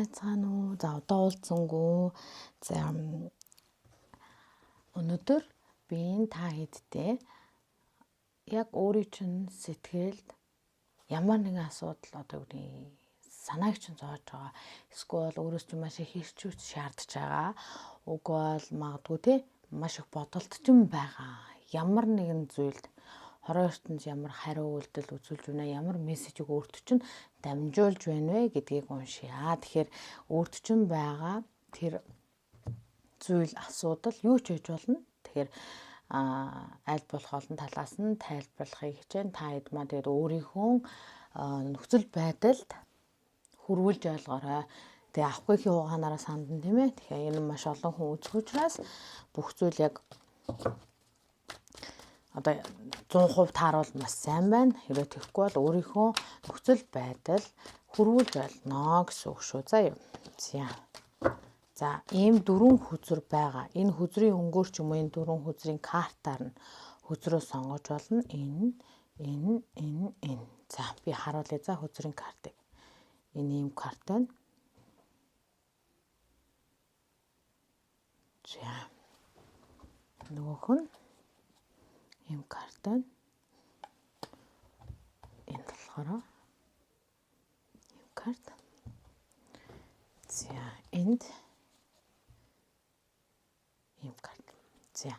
Байцгаана уу? За одоо уулзсангүй. За өнөөдөр би та хэдтэй яг өөрийн чинь сэтгэлд ямар нэгэн асуудал одоо үгүй санааг чинь зоож байгаа. Эсвэл өөрөөс чинь маш их хэрчүүц шаардж байгаа. Уг бол магадгүй те маш их бодолтчин байгаа. Ямар нэгэн зүйлд хорон ертөнд ямар хариу үйлдэл үзүүлж байна, ямар мессежийг өөрт чинь дамжуулж байна вэ гэдгийг уншия. Тэгэхээр өөрт чинь байгаа тэр зүйл асуудал юу ч хийж болно. Тэгэхээр аль болох олон талаас нь тайлбарлахыг хичээн. Та хэд маа тэгээд өөрийнхөө нөхцөл байдалд хөрвүүлж ойлгоорой. Тэгээ авахгүй хуугаараа сандан тийм ээ. Тэгэхээр энэ маш олон хүн үзэх учраас бүх зүйл яг одоо 100% тааруул маш сайн байна. Хэрвээ тэгэхгүй бол өөрийнхөө нөхцөл байдал хөрвүүлж олно гэсэн үг шүү. За юу. За ийм дөрвөн хүзэр байгаа. Энэ хүзрийн өнгөөр ч юм уу энэ дөрвөн хүзрийн картаар нь хүзрөө сонгож болно. Энэ. За би харуулъя за хүзрийн картыг. Энэ ийм карт байна. За нөгөөх нь ийм карт байна. Энэ болохоор ийм карт. За энд ийм карт. За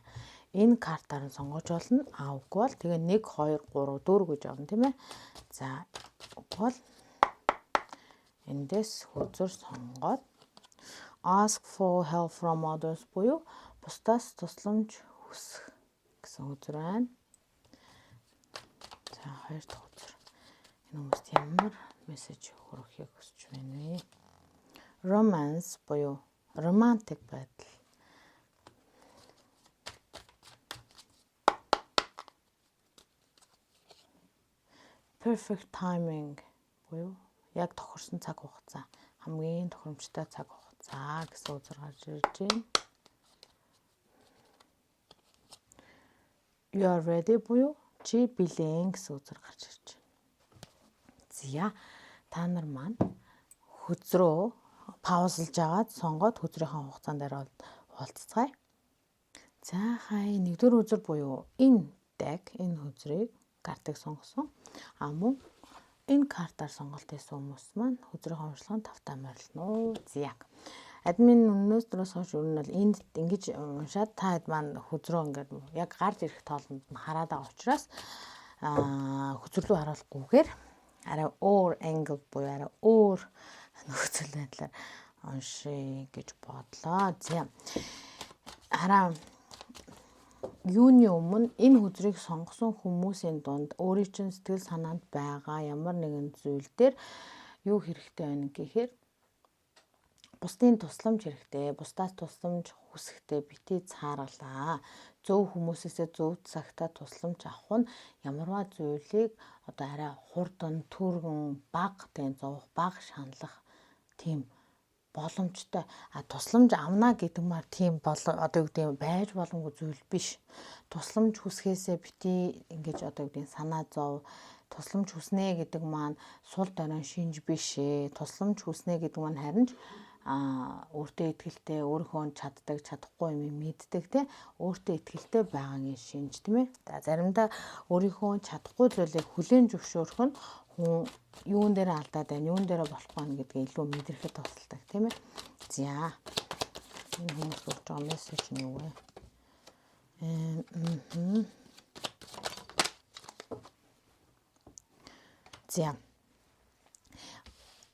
энэ картаар нь сонгож болно. Үгүй бол тэгээ 1 2 3 4 гэж орно тийм ээ. За үгүй бол эндээс хүзэр сонгоод ask for help from others буюу бусдаас тусламж хүсэх гэсэн хүзэр байна. За хоёр дахь хүзэр. Энэ хүмүүст ямар мессеж хүргэхийг хүсэж байна вэ? Romance буюу романтик байдал. Perfect timing буюу яг тохирсон цаг хугацаа. Хамгийн тохиромжтой цаг хугацаа гэсэн үзэр гарч ирж байна. You are ready буюу чи бэлэн гэсэн үзэр гарч ирж байна. За та нар маань хүзрөө паузлж агаад сонгоод хүзрийнхаа хугацаанд дараа уулзцгаая. За хай нэгдүгээр хүзэр буюу энэ deck энэ хүзрийг картыг сонгосон. Мөн энэ картаар сонголт хийсэн хүмүүс маань хүзрийн онцлогонд тавтаа морилно. За админ өнөөдрөөс хойш ер нь бол энд ингэж уншаад та хэд маань хүзрөө ингээд яг гарч ирэх тоолонд нь хараад байгаа учраас хүзрлүү харуулахгүйгээр арай өөр англ буюу арай өөр нөхцөл байдлаар уншия гэж бодлоо. За хараа юуны өмнө энэ хүзрийг сонгосон хүмүүсийн дунд өөрийн чинь сэтгэл санаанд байгаа ямар нэгэн зүйл дээр юу хэрэгтэй байна гэхээр бусдын тусламж хэрэгтэй, бусдаас тусламж хүсэхдээ битгий цааргалаа. Зөв хүмүүсээсээ зөв цагтаа тусламж авах нь ямарваа зүйлийг одоо арай хурдан, түргэн, бага тийм зовох, бага шаналх тийм боломжтой. Тусламж авна гэдэг маар тийм одоо юу гэдэг байж боломгүй зүйл биш. Тусламж хүсгээсээ битгий ингэж одоо юу гэдэг санаа зов. Тусламж хүснэ гэдэг маань сул дорой шинж биш ээ. Тусламж хүснэ гэдэг маань харин ч өөртөө итгэлтэй, өөрийнхөө чаддаг, чадахгүй юм мэддэг те өөртөө итгэлтэй байгаагийн шинж тийм ээ. За заримдаа өөрийнхөө чадахгүй зүйлийг хүлээн зөвшөөрөх нь хүн юун дээр алдаад байна, юун дээр болохгүй байна гэдгийг илүү мэдрэхэд тусалдаг тийм ээ. За энэ хүмүүс өгч байгаа мессеж нь юу вэ? За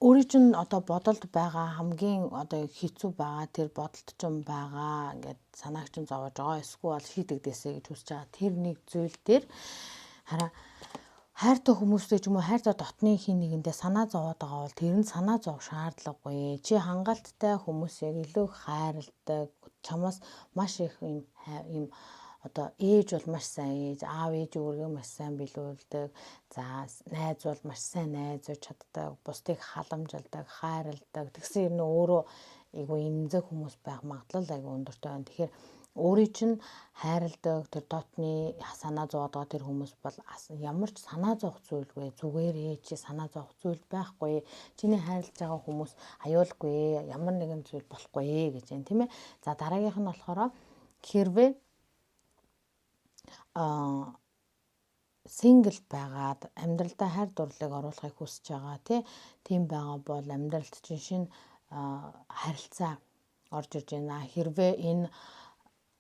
өөрийн чинь одоо бодолд байгаа хамгийн одоо хэцүү байгаа тэр бодолд чинь байгаа ингээд санааг чинь зовоож байгаа эсвэл шийдэгдээсэй гэж хүсэж байгаа тэр нэг зүйл дээр хараа хайртай хүмүүстэй ч юм уу хайртай дотны хин нэгэндээ санаа зовоод байгаа бол тэр нь санаа зов шаардлагагүй. Чи хангалттай хүмүүсийг илүү хайрладаг, чамаас маш их юм одоо ээж бол маш сайн ээж, аав ээж өөргөө маш сайн билүүлдэг. За найз бол маш сайн найзуулж чаддаг, бусдыг халамжилдаг, хайрладаг. Тэгсэн юм өөрөө айгүй эмзэг хүмүүс байх магадлал айгүй өндөртэй байна. Тэгэхээр Өөрийн чинь хайрладаг тэр дотны санаа зовоодгоо тэр хүмүүс бол ямар ч санаа зовх зүйлгүй, зүгээрээ чи санаа зовх зүйл байхгүй. Чиний хайрлаж байгаа хүмүүс аюулгүй, ямар нэгэн зүйл болохгүй гэж байна, тийм ээ. За дараагийнх нь болохоор хэрвээ сингл байгаад амьдралдаа хайр дурлалыг оруулахыг хүсэж байгаа тийм байгаа бол амьдралд чинь шинэ харилцаа орж ирж байна. Хэрвээ энэ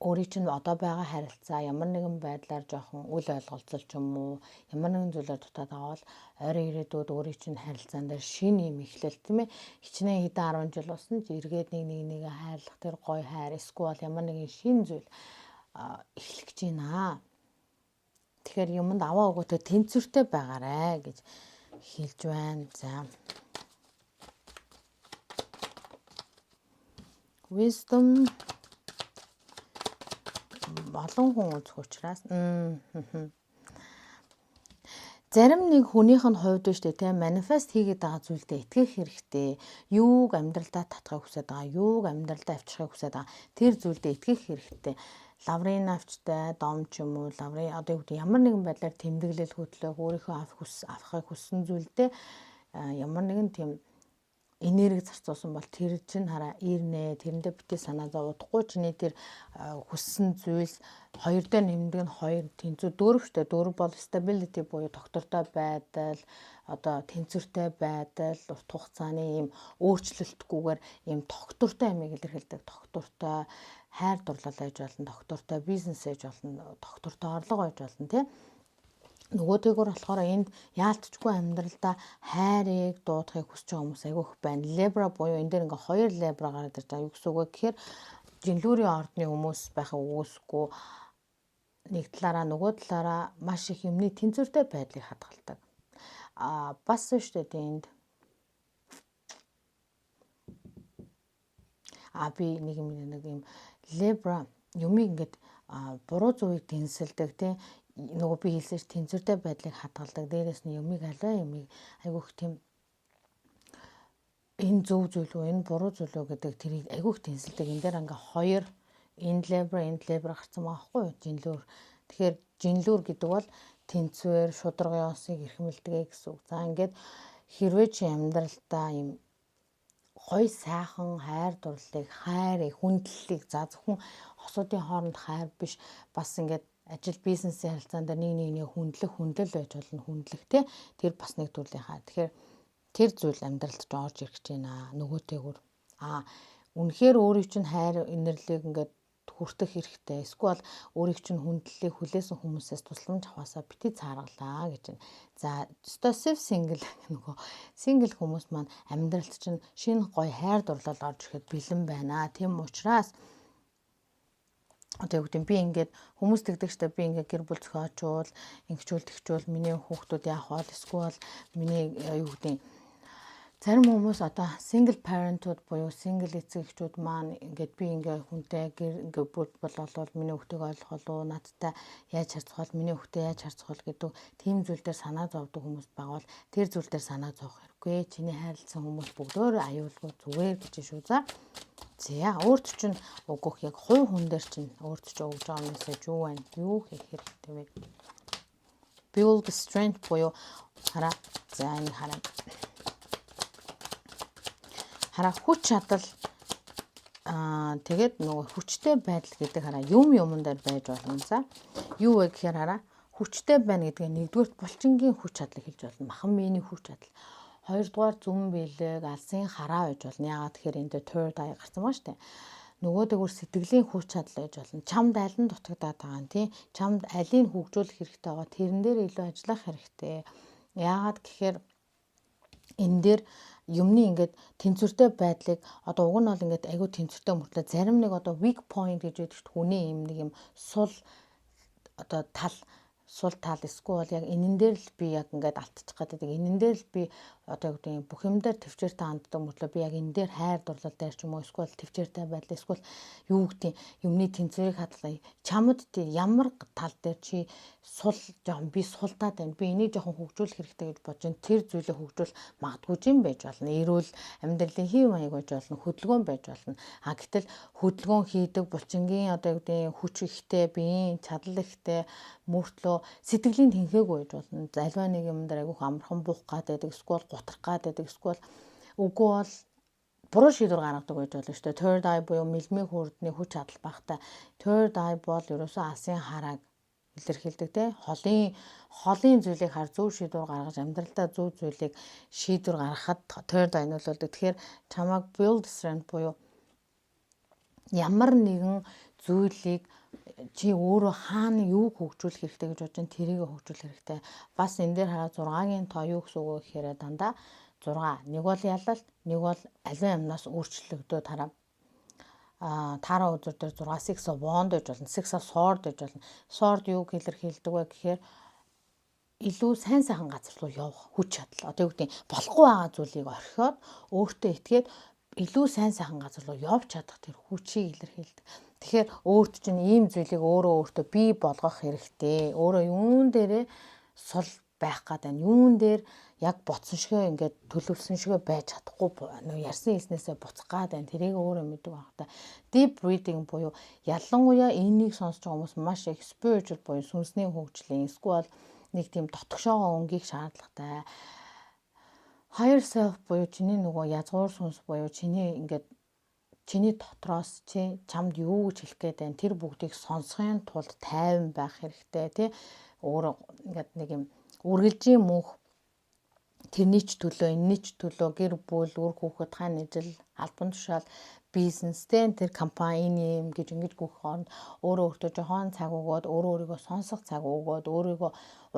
өөрийн чинь одоо байгаа харилцаа ямар нэгэн байдлаар жоохон үл ойлголцол ч юм уу ямар нэгэн зүйлээр дутаад байгаа бол ойрын ирээдүйд өөрийн чинь харилцаан дээр шинэ юм эхлэл тийм ээ. Хичнээн хэдэн 10 жил болсон ч эргээд нэгээ хайрлах тэр гоё хайр эсвэл ямар нэгэн шинэ зүйл эхлэх гэж байна. Тэгэхээр юмд аваа өгөөтэй тэнцвэртэй байгаарэ гэж хэлж байна. За. Wisdom олон хүн үзэх учраас зарим нэг хүнийх нь хувьд биш тийм манифест хийгээд байгаа зүйлдээ итгэх хэрэгтэй. Юуг амьдралдаа татахыг хүсэж байгаа, юуг амьдралдаа авчрахыг хүсэж байгаа тэр зүйлдээ итгэх хэрэгтэй. Лаврын авчтай, дом ч юм уу, лаврын одоо юу гэдэг ямар нэгэн байдлаар тэмдэглэл хөдлөх, өөрийнхөө авахыг хүссэн зүйлдээ ямар нэгэн тийм энерги зарцуулсан бол тэр чинь хараа ирнэ. Тэрэндээ битээ санаа зовдохгүй чиний тэр хүссэн зүйлс 2 дээр нэмдэг нь 2 тэнцүү дөрөвчтэй. Дөрөв бол stability буюу тогтвортой байдал, одоо тэнцвэртэй байдал, урт хугацааны ийм өөрчлөлтгүйгээр ийм тогтвортой амийг илэрхийлдэг. Тогтвортой хайр дурлал ээж болно, тогтвортой бизнес ээж болно, тогтвортой орлого ээж болно тийм. Нөгөөтэйгөр болохоор энд яалтчгүй амьдралдаа хайрыг дуудахыг хүсэж байгаа хүмүүс айгүйх байна. Лебра буюу энэ дээр ингээ 2 лебра гараад ирж байгаа. Юу гэсэн үг вэ гэхээр жинлүүрийн ордны хүмүүс байхаа үгүйсгүй нэг талаараа нөгөө талаараа маш их юмны тэнцвэртэй байдлыг хадгалдаг. Бас шүү дээ энд би нэг юм лебра юмыг ингээд буруу зүгийг дэнсэлдэг тийм нөгөө би хэлсэн ш тэнцвэртэй байдлыг хадгалдаг. Дээрээс нь юмыг алай юмыг айгүйх тийм энэ зөв зүйл үү, энэ буруу зүйл үү гэдэг тэрийг айгүйх тэнцэлдэг. Энэ дээр ингээ 2 энэ лебра гарсан байгаа хгүй юу? Жинлүүр. Тэгэхээр жинлүүр гэдэг бол тэнцвэр, шударгын осыг эрхэмлдэг гэсэн үг. За ингээд хэрвээ чи амьдралдаа юм гоё сайхан хайр дурлалыг, хайрыг, хүндлэлийг за зөвхөн хосуудын хооронд хайр биш бас ингээд ажил бизнесийн харилцаанд нэг хүндлэл байж болно. Хүндлэх тий тэр бас нэг төрлийн хайр. Тэгэхээр тэр зүйл амьдралд ч орж ирэх гэж байна. Нөгөөтэйгүр үнэхээр өөрийн чинь хайр инэрлийг ингээд хүртэх хэрэгтэй. Эсвэл өөрийн чинь хүндлэлийг хүлээсэн хүмүүсээс тусламж авахасаа бити цааргалаа гэж байна. За Joseph сингл хүмүүс маань амьдралд чинь шинэ гоё хайр дурлал орж ирэхэд бэлэн байна. Тийм учраас одоо юу гэдэг би ингээд хүмүүс тэгдэг штэ би ингээд гэр бүл зохиочвол тэгчүүл миний хүүхдүүд яах вэ эсвэл миний юу гэдэг зарим хүмүүс одоо single parenthood буюу single эцэг эхчүүд маань ингээд би ингээд хүнтэй гэр бүл болол миний хүүхдийг ойлгох болов надтай яаж харьцах бол миний хүүхдээ яаж харьцах бол гэдэг тийм зүйл дээр санаа зовдөг хүмүүс байгаа бол тэр зүйл дээр санаа зовох хэрэггүй. Чиний хайрлсан хүмүүс бүгдөө аюулгүй зүгээр гэж шүү. За өөрт чинь өгөх яг хувь хүн дээр чинь өөрт чинь өгж байгаа мессеж юу вэ? Юу хийх хэрэгтэй вэ? Build strength буюу хараа. За энэ хараа хүч чадал тэгээд нөгөө хүчтэй байдал гэдэг хараа юмн дээр байж болно. За юу вэ гэхээр хараа хүчтэй байна гэдэг нь нэгдүгээр булчингийн хүч чадлыг хэлж болно. Махан биений хүч чадал. Хоёрдугаар зүн биелэг, алсын хараа байж болно. Яагаад тэгэхээр энэ third eye гарсан ба штэ. Нөгөөдөөр сэтгэлийн хүч чадал байж болно. Чамд аль нь дутагдаад байгаа юм тий. Чамд алийг хөгжүүлэх хэрэгтэй байгаа. Тэрэн дээр илүү ажиллах хэрэгтэй. Яагаад гэхээр энэ дээр юмны ингээд тэнцвэртэй байдлыг одоо уг нь бол ингээд айгүй тэнцвэртэй мөртлөө зарим нэг одоо weak point гэж байдаг шүү дээ. Хүний юм нэг юм сул тал эсвэл яг энэн дээр л би яг ингээд алтчих гэдэг. Энэн дээр л би одоо гэдэг бүх юм дээр төвчээртэй ханддаг мөртлөө би яг энэ дээр хайр дурлал дээр ч юм уу эсвэл төвчээртэй байдал эсвэл юу гэдэг юмны тэнцвэрийг хадгалаа. Чамд тий ямар тал дээр чи сул жоохон би сулдаад байна. Би энийг жоохон хөгжүүлэх хэрэгтэй гэж бодож байна. Тэр зүйлээ хөгжүүл магадгүй юм байж болно. Эрүүл амьдралын хэв маяг байж болно. Хөдөлгөөн байж болно. Гэтэл хөдөлгөөн хийдэг булчингийн одоо гэдэг хүч ихтэй, биеийн чадал ихтэй мөртлөө сэтгэлийн тэнхээгүй байж болно. Аливаа нэг юм дээр айгүйх амархан буух гад байдаг, эсвэл гутрах гад байдаг, эсвэл үгүй бол буруу шийдвэр гаргадаг байж болно шүү дээ. Third eye буюу мэлмиг хүрдний хүч чадал багтай. Third eye бол ерөөсөө алсын харааг илэрхийлдэг те. Холын зүйлийг хар зөв шийдвэр гаргаж амьдралдаа зөв зүйлийг шийдвэр гаргахад third eye нөлөөлдөг. Тэгэхээр чамайг build strength буюу ямар нэгэн зүйлийг чи өөрөө хаана юу хөгжүүлэх хэрэгтэй гэж бодож тэрийг хөгжүүлэх хэрэгтэй. Бас энэ дээр хараа 6-гийн тоо юу гэсэн үг гэхээр дандаа 6. Нэг бол ялалт, нэг бол аливаа юмнаас өөрчлөгдөөд хараа. Таараа үзүүр дээр 6 6 of wand гэж болно. 6 of sword гэж болно. Sword юуг илэрхийлдэг вэ гэхээр илүү сайн сайхан газар руу явах хүч чадал. Одоо юу гэдэг болохгүй байгаа зүйлийг орхиод өөртөө итгээд илүү сайн сайхан газар руу явж чадах тэр хүчийг илэрхийлдэг. Тэгэхээр өөрт чинь ийм зүйлийг өөртөө бий болгох хэрэгтэй. Өөрөө юун дээрээ сул байх гэдэг нь юун дээр яг ботсон шигээ ингээд төлөвлөсөн шигээ байж чадахгүй ярьсан хэлснээсээ буцах гэдэг нь тэрийг өөрөө мэддэг багтаа. Deep breathing буюу ялангуяа энийг сонсож байгаа хүмүүс маш их spiritual буюу сүнсний хөгжлийн эсвэл нэг тийм дотгошоогоо өнгийг шаардлагатай. Higher self буюу чиний нөгөө язгуур сүнс буюу чиний дотроос чамд юу гэж хэлэх гээд байна. Тэр бүгдийг сонсохын тулд тайван байх хэрэгтэй тий. Өөрөө ингээд нэг юм үргэлжийн мөнх тэрний ч төлөө, энэний ч төлөө гэр бүл, үр хүүхэд, хаан ижил, албан тушаал, бизнестэй тэр компани юм гэж ингэж гүөх хооронд өөртөө жоохон цаг өгөөд, өөрийгөө сонсох цаг өгөөд, өөрийгөө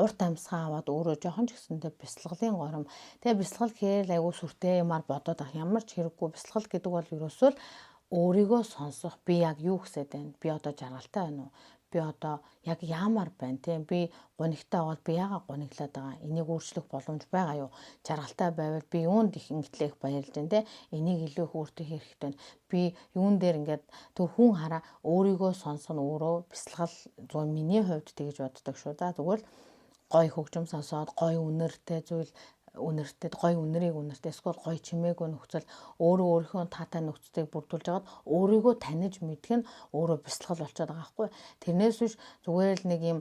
урт амьсгаа аваад өөрөө жоохон ч гэсэндээ бясалгалын гором. Тэгээ бясалгал гэхээр айгуу сүртэй юмар бодоод ах ямар ч хэрэггүй. Бясалгал гэдэг бол ерөөсөө л өөрийгөө сонсох. Би яг юу гэсэд байна? Би одоо жаргалтай байна уу? Би одоо яг яамаар байна тийм би гонигтай бол би яагаад гониглаад байгаа энийг өөрчлөх боломж байгаа юу жаргалтай байвал би юунд их ингэтлэх баярлж байна те энийг илүү их өөртөө хэрэгтэй байна би юун дээр ингээд тэр хүн хараа өөрийгөө сонсоно өөрөө бясалгал зөв миний хувьд тэгж боддог шүү за тэгвэл гой хөгжим сонсоод гой үнэртэй зүйл үнэртэй гой үнэрийг үнэртэй эсвэл гой чимээгүй нөхцөл өөрийнхөө таатай нөхцөлийг бүрдүүлж агаад өөрийгөө таниж мэдэх нь өөрөө бясалгал болчиход байгаа байхгүй тэрнээс биш зүгээр л нэг юм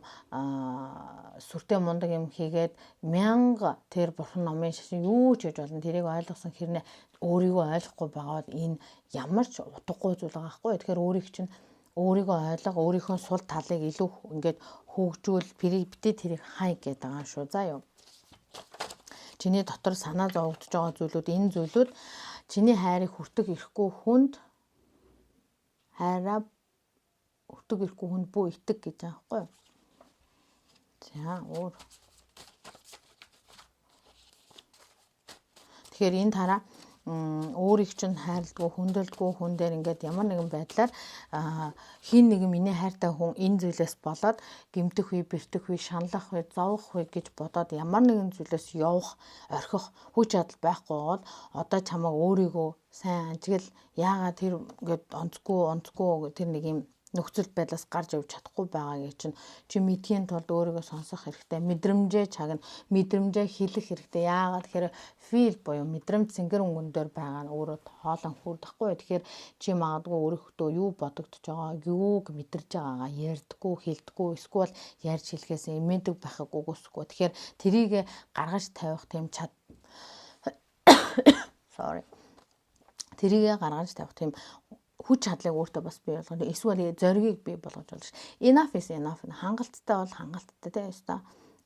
сүртэй мундаг юм хийгээд 1000 тэр бурхан номын шашин юу ч хийж болно тэрийг ойлгосон хэрнээ өөрийгөө ойлгохгүй байгаад энэ ямар ч утгагүй зүйл байгаа байхгүй тэгэхээр өөрийг чинь өөрийгөө ойлго өөрийнхөө сул талыг илүү ингээд хөгжүүл битээ тэрийг хай гэдэг байгаа шүү за юу чиний дотор санаа зовогдож байгаа зүйлүүд энэ зүйлүүд чиний хайрыг хүртэх ирэхгүй хүнд хайраа хүртэх ирэхгүй хүнд бүү итэг гэж байгаа байхгүй юу. За өөр. Тэгэхээр энэ тараа өөрийг чинь хайрладгүй хүндэлдэггүй хүн дээр ингээд ямар нэгэн байдлаар хин нэгэн миний хайртай хүн энэ зүйлээс болоод гэмтэх үе, бэртэх үе, шаналлах үе, зовох үе гэж бодоод ямар нэгэн зүйлээс явах, орхих хүч чадал байхгүй бол одоо чамаа өөрийгөө сайн ажигл яагаад тэр ингээд онцгүй тэр нэг юм нөхцөл байдлаас гарч явж чадахгүй байгаагийн чинь чи мэдхийн тулд өөрийгөө сонсох хэрэгтэй. Мэдрэмжээ чагна, мэдрэмжээ хэлэх хэрэгтэй. Яагаад тэгэхээр feel буюу мэдрэмж цэнгэр өнгөндөр байгаа нь өөрөө хоолон хүрдэхгүй. Тэгэхээр чи магадгүй өөрөөхдөө юу бодогдож байгаа, юуг мэдэрж байгаагаа ярьдаггүй, хэлдэггүй, эсвэл ярьж хэлэхээс эмээдэг байхыг үгүйсэхгүй. Тэгэхээр тэрийг гаргаж тавих тийм тэрийг гаргаж тавих тийм хүч чадлыг өөртөө бас бий болгох. Эсвэл зоригийг бий болгож болно ш. Enough is enough. Хангалттай бол хангалттай тийм ёстой.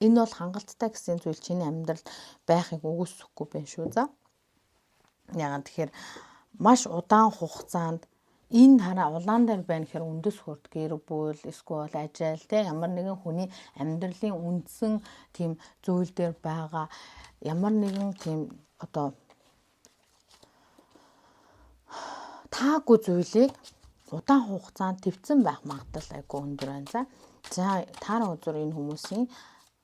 Энэ бол хангалттай гэсэн зүйл чиний амьдралд байхыг үгүйсэхгүй байх шүү. За. Яагаад тэгэхээр маш удаан хугацаанд энэ хараа улаан дээр байна гэхээр үндэс хүрд гэр бүл эсвэл ажил тийм ямар нэгэн хүний амьдралын үндсэн тийм зүйл дээр байгаа ямар нэгэн тийм одоо таагүй зүйлийг удаан хугацаанд твцэн байх магадлал айгүй өндөр байна. За таараа үзүр энэ хүмүүсийн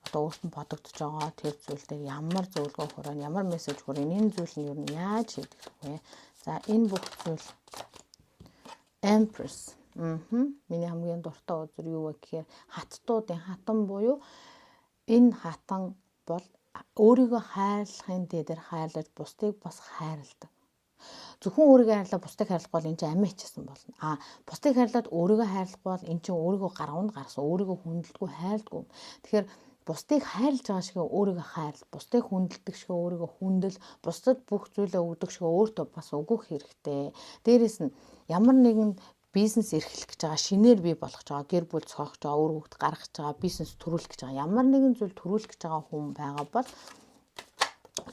одоо өөрт нь бодогдож байгаа тэр зүйл дээр ямар зөвлөгөө хүрээ, ямар мессеж хүрээ, энэ зүйл нь юу нь яаж хийгдэх вэ? За энэ бүх зүйл Empress. Миний хамгийн дуртай үзэр юу вэ гэхээр хаттуудын хатан буюу энэ хатан бол өөрийгөө хайрлахын дээр хайрлаж бусдыг бас хайрладаг. Зөвхөн өөрийгөө хайрлаа бусдыг хайрлахгүй бол энэ чинь амиа хийсэн болно. Бусдыг хайрлаад өөрийгөө хайрлахгүй бол энэ чинь өөрийгөө гаргавнд гарсан, өөрийгөө хүндэлдэггүй хайрладгүй. Тэгэхээр бусдыг хайрлаж байгаа шиг өөрийгөө хайрл, бусдыг хүндэлдэг шиг өөрийгөө хүндэл, бусдад бүх зүйлээ өгдөг шиг өөртөө бас өгөх хэрэгтэй. Дээрээс нь ямар нэгэн бизнес эрхлэх гэж байгаа, шинээр бий болгож байгаа, гэр бүл зохиогч байгаа, өөр хүүхэд гаргаж байгаа, бизнес төрүүлэх гэж байгаа, ямар нэгэн зүйл төрүүлэх гэж байгаа хүн байгаа бол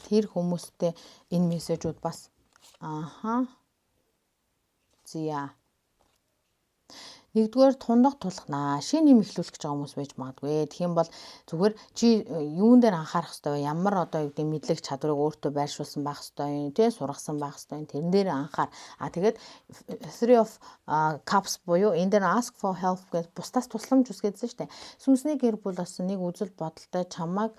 тэр хүмүүстэй энэ мессежүүд бас зя. Нэгдүгээр тундах тулхнаа, шинэ юм эхлүүлэх гэж байгаа хүмүүс байж магадгүй. Тэгэх юм бол зүгээр чи юун дээр анхаарах хэрэгтэй вэ? Ямар одоо юу гэдэг мэдлэг чадварыг өөртөө байршуулсан байх хэрэгтэй юм, тий, сургасан байх хэрэгтэй юм. Тэрэн дээр анхаар. Тэгээд Three of Cups буюу энэ дээр ask for help гэж бусдаас тусламж үсгэжсэн шүү дээ. Сүнсний гэр бүл бас нэг үзэл бодолтой чамайг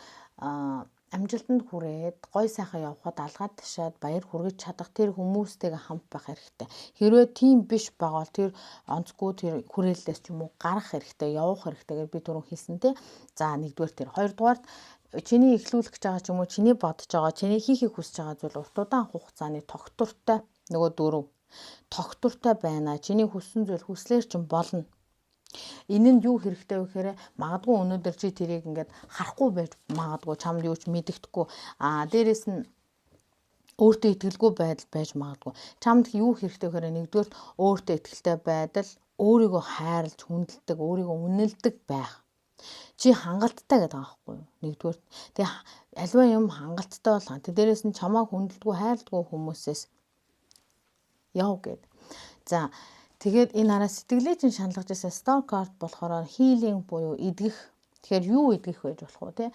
амжилтанд хүрээд гой сайхан явхад алгаад ташаад баяр хүргэж чадах тэр хүмүүстэйгээ хамт байх хэрэгтэй. Хэрвээ тийм биш байгаа бол тэр онцгүй тэр хүрээллээс ч юм уу гарах хэрэгтэй, явах хэрэгтэй гэж би түрүүн хэлсэн тий. За нэгдүгээр тэр, хоёрдугаар чиний эхлүүлэх гэж байгаа ч юм уу, чиний бодож байгаа, чиний хийхийг хүсэж байгаа зүйл урт удаан хугацааны тогтвортой нөгөө дөрөв тогтвортой байна. Чиний хүссэн зүйл хүслээр ч болно. Энэ нь юу хэрэгтэй вэ гэхээр магадгүй өнөөдөр чи тэрийг ингээд харахгүй байж магадгүй, чамд юу ч мэддэхгүй. Дээрэс нь өөртөө итгэлгүй байдал байж магадгүй. Чамд юу хэрэгтэй вэ гэхээр нэгдүгээр өөртөө итгэлтэй байдал, өөрийгөө хайрлж хүндэлдэг, өөрийгөө үнэлдэг байх. Чи хангалттай гэдэг байгаа байхгүй юу? Нэгдүгээр. Тэгээ альва юм хангалттай бол дээрээс нь чамайг хүндэлдэггүй, хайрладгүй хүмүүсээс яв гэд. За тэгээд энэ хараа сэтгэлээ чинь шаналгаж байсан Star card болохоор healing буюу идэх. Тэгэхээр юу идэх байж болох вэ те?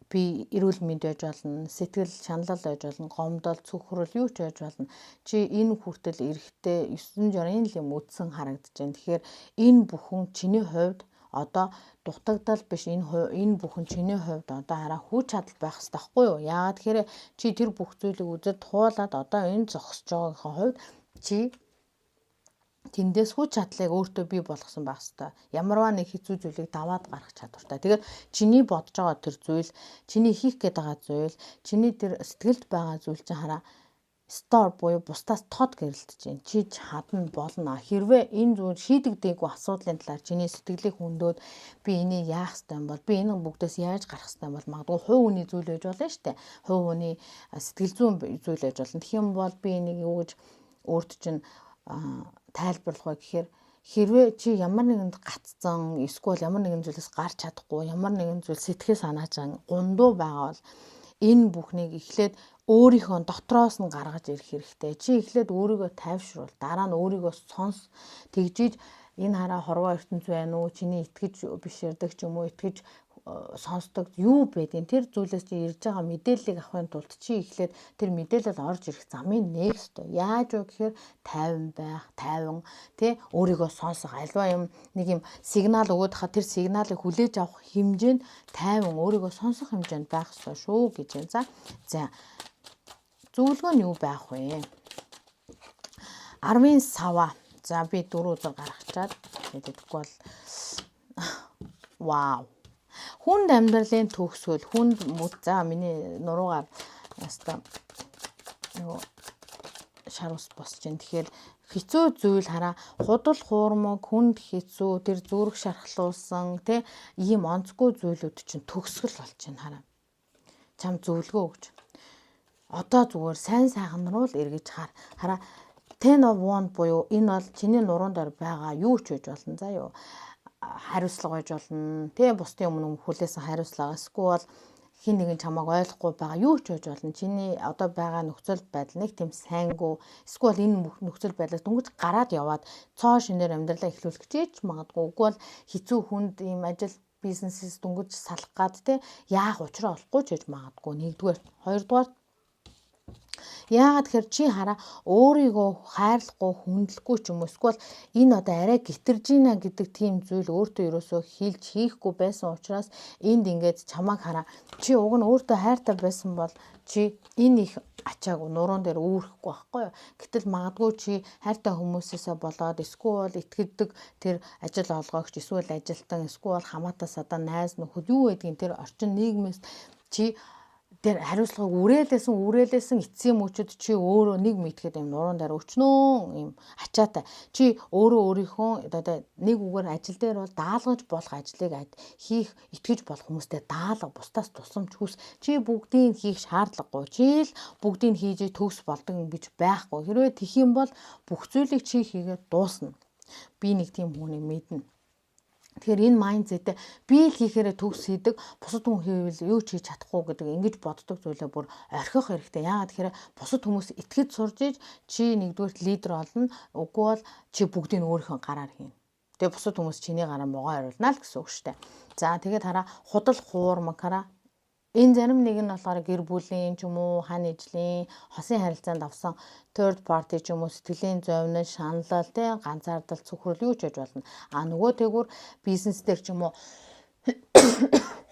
Би эрүүл мэнд байж болно, сэтгэл шаналл байж болно, гомдол, цөхрөл юу ч байж болно. Чи энэ хүртэл эрэхтэй 9 жирийн юм үдсэн харагдаж байна. Тэгэхээр энэ бүхэн чиний хувьд одоо дутагдал биш, энэ бүхэн чиний хувьд одоо хараа хүч чадал байх хэрэгтэй байхгүй юу? Яагаад тэгэхээр чи тэр бүх зүйлийг үзэж туулаад одоо энэ зогсож байгаагийн хувьд чи тэндээс хүч чадлыг өөртөө бий болгосон байх хэрэгтэй. Ямарваа нэг хэцүү зүйлийг даваад гарах чадвартай. Тэгээд чиний бодож байгаа тэр зүйл, чиний хийх гээд байгаа зүйл, чиний тэр сэтгэлд байгаа зүйл чинь хараа Star буюу бусдаас тод гэрэлтэж байна. Чи чадна болно. Хэрвээ энэ зүйл шийдэгдээгүй асуудлын талаар чиний сэтгэлийг хөндөд би энийг яах ёстой юм бол, би энэ бүгдээс яаж гарах ёстой юм бол магадгүй хувь хүний зүйл байж болно шүү дээ. Хувь хүний сэтгэл зүйн зүйл байж болно. Тэгэх юм бол би энийг юу гэж өөрт чинь тайлбарлах вэ гэхээр хэрвээ чи ямар нэгэн гаццсан эсвэл ямар нэгэн зүйлээс гарч чадахгүй, ямар нэгэн зүйл сэтгэл санаачаа гундуу байгаа бол энэ бүхнийг эхлээд өөрийнхөө дотроос нь гаргаж ирэх хэрэгтэй. Чи эхлээд өөрийгөө тайвшруул, дараа нь өөрийгөө сонс. Тэгжиж энэ хараа хорвоо ертөнц байна уу? Чиний итгэж биширдэг ч юм уу, итгэж сонсдог юу байдгийг тэр зүйлээс чи ирж байгаа мэдээллийг авахын тулд чи эхлээд тэр мэдээлэл орж ирэх замыг нээх ёстой. Яаж вэ гэхээр тайван байх, тайван тий өөрийгөө сонсох, альва юм нэг юм сигнал өгөөд хаа тэр сигналыг хүлээж авах хэмжээнд тайван өөрийгөө сонсох хэмжээнд байх ёстой шүү гэж байна. За зөвлөгөө нь юу байх вэ? 10-ын сава. За би 4 өдөр гаргачаад тэгэхгүй бол вау. Хүнд амьдралын төгсгөл, хүнд за миний нуруугаар яста нөгөө шар ус босч जैन. Тэгэхээр хэцүү зүйл хараа худал хуурмаг, хүнд хэцүү, тэр зүрх шархлуулсан тий ийм онцгүй зүйлүүд чинь төгсгөл болж байна хараа. Чам зөвлөгөө өгч. Одоо зүгээр сайн сайхан руу л эргэж хараа 10 of Wands буюу энэ бол чиний нуруунд байгаа юу ч байж болно заа юу. Хариуцлага байж болно. Тэ бусдын өмнө хүлээсэн хариуцлага эсвэл хин нэгэн чамайг ойлгохгүй байгаа юу ч байж болно. Чиний одоо байгаа нөхцөл байдал нэг тийм сайнгүй эсвэл энэ нөхцөл байдлаас дөнгөж гараад яваад цоо шинээр амьдралаа эхлүүлэх гэж магадгүй. Үгүй бол хэцүү хүнд ийм ажил бизнесээс дөнгөж салах гад тэ яах учраа олохгүй ч гэж магадгүй. Нэгдүгээр, хоёрдугаар Яагаад тэгэхээр чи хараа өөрийгөө хайрлахгүй, хүндлэхгүй ч юм уу эсвэл энэ одоо арай гитэрж ийна гэдэг тийм зүйл өөртөө ерөөсөө хийлж хийхгүй байсан учраас энд ингээд чамайг хараа чи уг нь өөртөө хайртай байсан бол чи энэ их ачаагүй нуруунд дээр үүрэхгүй байхгүй юу. Гэтэл магадгүй чи хайртай хүмүүсээсээ болоод эсвэл итгэдэг тэр ажил олгогч эсвэл ажилтан эсвэл хамаатаас одоо найз нөхөд юу гэдгийг тэр орчин нийгмээс чи тэр хариуцлагыг үрээлээсэн эцсийн мөчөд чи өөрөө нэг мэдхэд юм нуруунд дээр өчнөө юм ачаатай. Чи өөрийнхөө одоо нэг үгээр ажил дээр бол даалгаж болох ажлыг хийх итгэж болох хүмүүстэй даалга бусдаас тусламж хүс. Чи бүгдийг хийх шаардлагагүй. Чи л бүгдийг хийж төгс болдог гэж байхгүй. Хэрвээ тэх юм бол бүх зүйлийг чи хийгээд дуусна. Би нэг тийм хүнийг мэднэ. Тэгэхээр энэ майндсетээ би л хийхээрээ төгс хийдэг, бусад хүн хийвэл юу ч хийж чадахгүй гэдэг ингэж боддог зүйлээ бүр орхих хэрэгтэй. Яагаад тэгэхээр бусад хүмүүс итгэж сурж иж чи нэгдүгээр лидер болно. Үгүй бол чи бүгдийг өөрийнхөө гараар хийнэ. Тэгээ бусад хүмүүс чиний гараа могоо хариулна л гэсэн үг шүү дээ. За тэгээд хараа худал хуурмаг хараа. Энэ зарим нэг нь болохоор гэр бүлийн ч юм уу, хань ижлийн, хосын харилцаанд авсан third party ч юм уу, сэтгэлийн зовнил, шаналл, тэ ганцаардал, цөхрөл юу ч яж болно. Нөгөө тэгүр бизнес дээр ч юм уу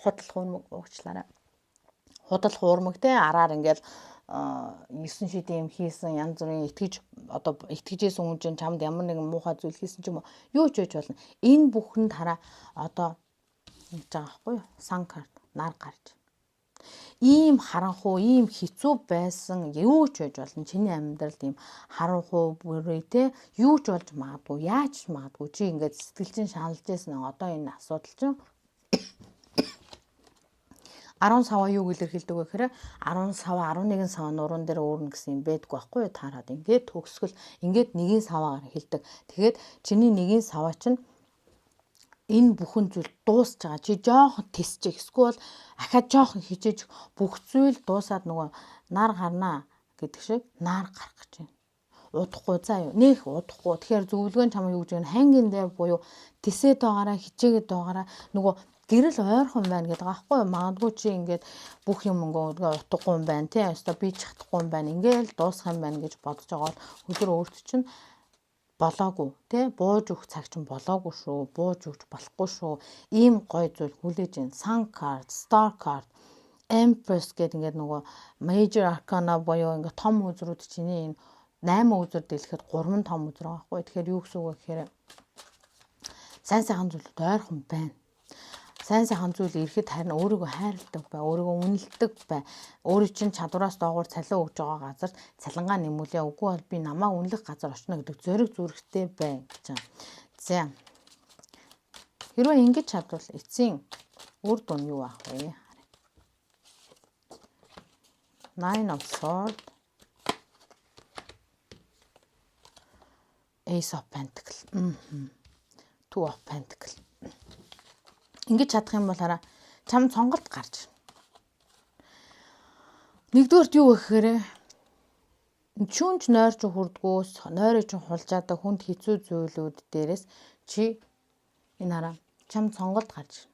худал хуурмаг уучлаарай. Худал хуурмаг тэ араар ингээл 9 шидийн юм хийсэн янз бүрийн итгэжсэн хүн чинь чамд ямар нэгэн муухай зүйл хийсэн ч юм уу юу ч яж болно. Энэ бүхэнд хараа одоо ингэж байгаа байхгүй юу? Сан карт, нар гарч. Ийм харанхуй, ийм хэцүү байсан юу ч байж болно. Чиний амьдралд ийм харанхуй бүрээ те юу ч болж магадгүй, яаж магадгүй. Чи ингээд сэтгэл чинь шаналж байсан одоо энэ асуудал чинь 10 сава юу илэрхийлдэг вэ гэхээр 10 сава 11 сава нуруунд дээр өөрнө гэсэн юм байдгүй байхгүй юу? Таарад ингээд төгсгөл ингээд нэгin саваагаар хэлдэг. Тэгээд чиний нэгin сава чинь энэ бүхэн зүйл дуусж байгаа. Чи жоохон тисчих. Эсвэл ахаад жоохон хижээж бүх зүйл дуусаад нөгөө нар гарнаа гэдэг шиг нар гарах гэж байна. Удахгүй заа юу. Нэх удахгүй. Тэгэхээр зөвлөгөө нь чамаа юу гэж байна? Хангин дээр буюу тисээд байгаараа, хичээгээд байгаараа нөгөө гэрэл ойрхон байна гэдэг аахгүй юу? Магадгүй чи ингээд бүх юм ингээд утгагүй юм байна тий. Өөртөө би чадахгүй юм байна. Ингээд дуусах юм байна гэж бодож байгаа бол өдөр өөрт чинь болоогүй тий бууж өгөх цаг чинь болоогүй шүү. Бууж өгч болохгүй шүү. Ийм гой зүйл хүлээж ин sun card, star card, empress гэдэг ингээд нөгөө major arcana буюу ингээд том үзрүүд чиний энэ 8 үзэр дэлгэхэд 3 том үзэр байгаа байхгүй. Тэгэхээр юу гэсэн үг вэ гэхээр сайн сайхан зүйлүүд ойрхон байна. Сайн сайхан зүйл ирэхэд харин өөрийгөө хайрладаг бай, өөрийгөө үнэлдэг бай. Өөрийн чинь чадвараас доогуур цалин өгж байгаа газар цалингаа нэмүүлээ. Үгүй бол би намайг үнэлэх газар очно гэдэг зориг зүрхтэй бай гэж байна. За. Хэрвээ ингэж чадвал эцсийн үр дүн юу ах вэ? Nine of Swords, Ace of Pentacles, Two of Pentacles. Ингэж чадах юм бол хараа чам сонголт гарч. Нэгдүгээрт юу гэхээр чүнч нойрч хүрдгөөс нойроо чинь хулжаадаг хүнд хэцүү зүйлүүд дээрээс чи энэ хараа чам сонголт гарч.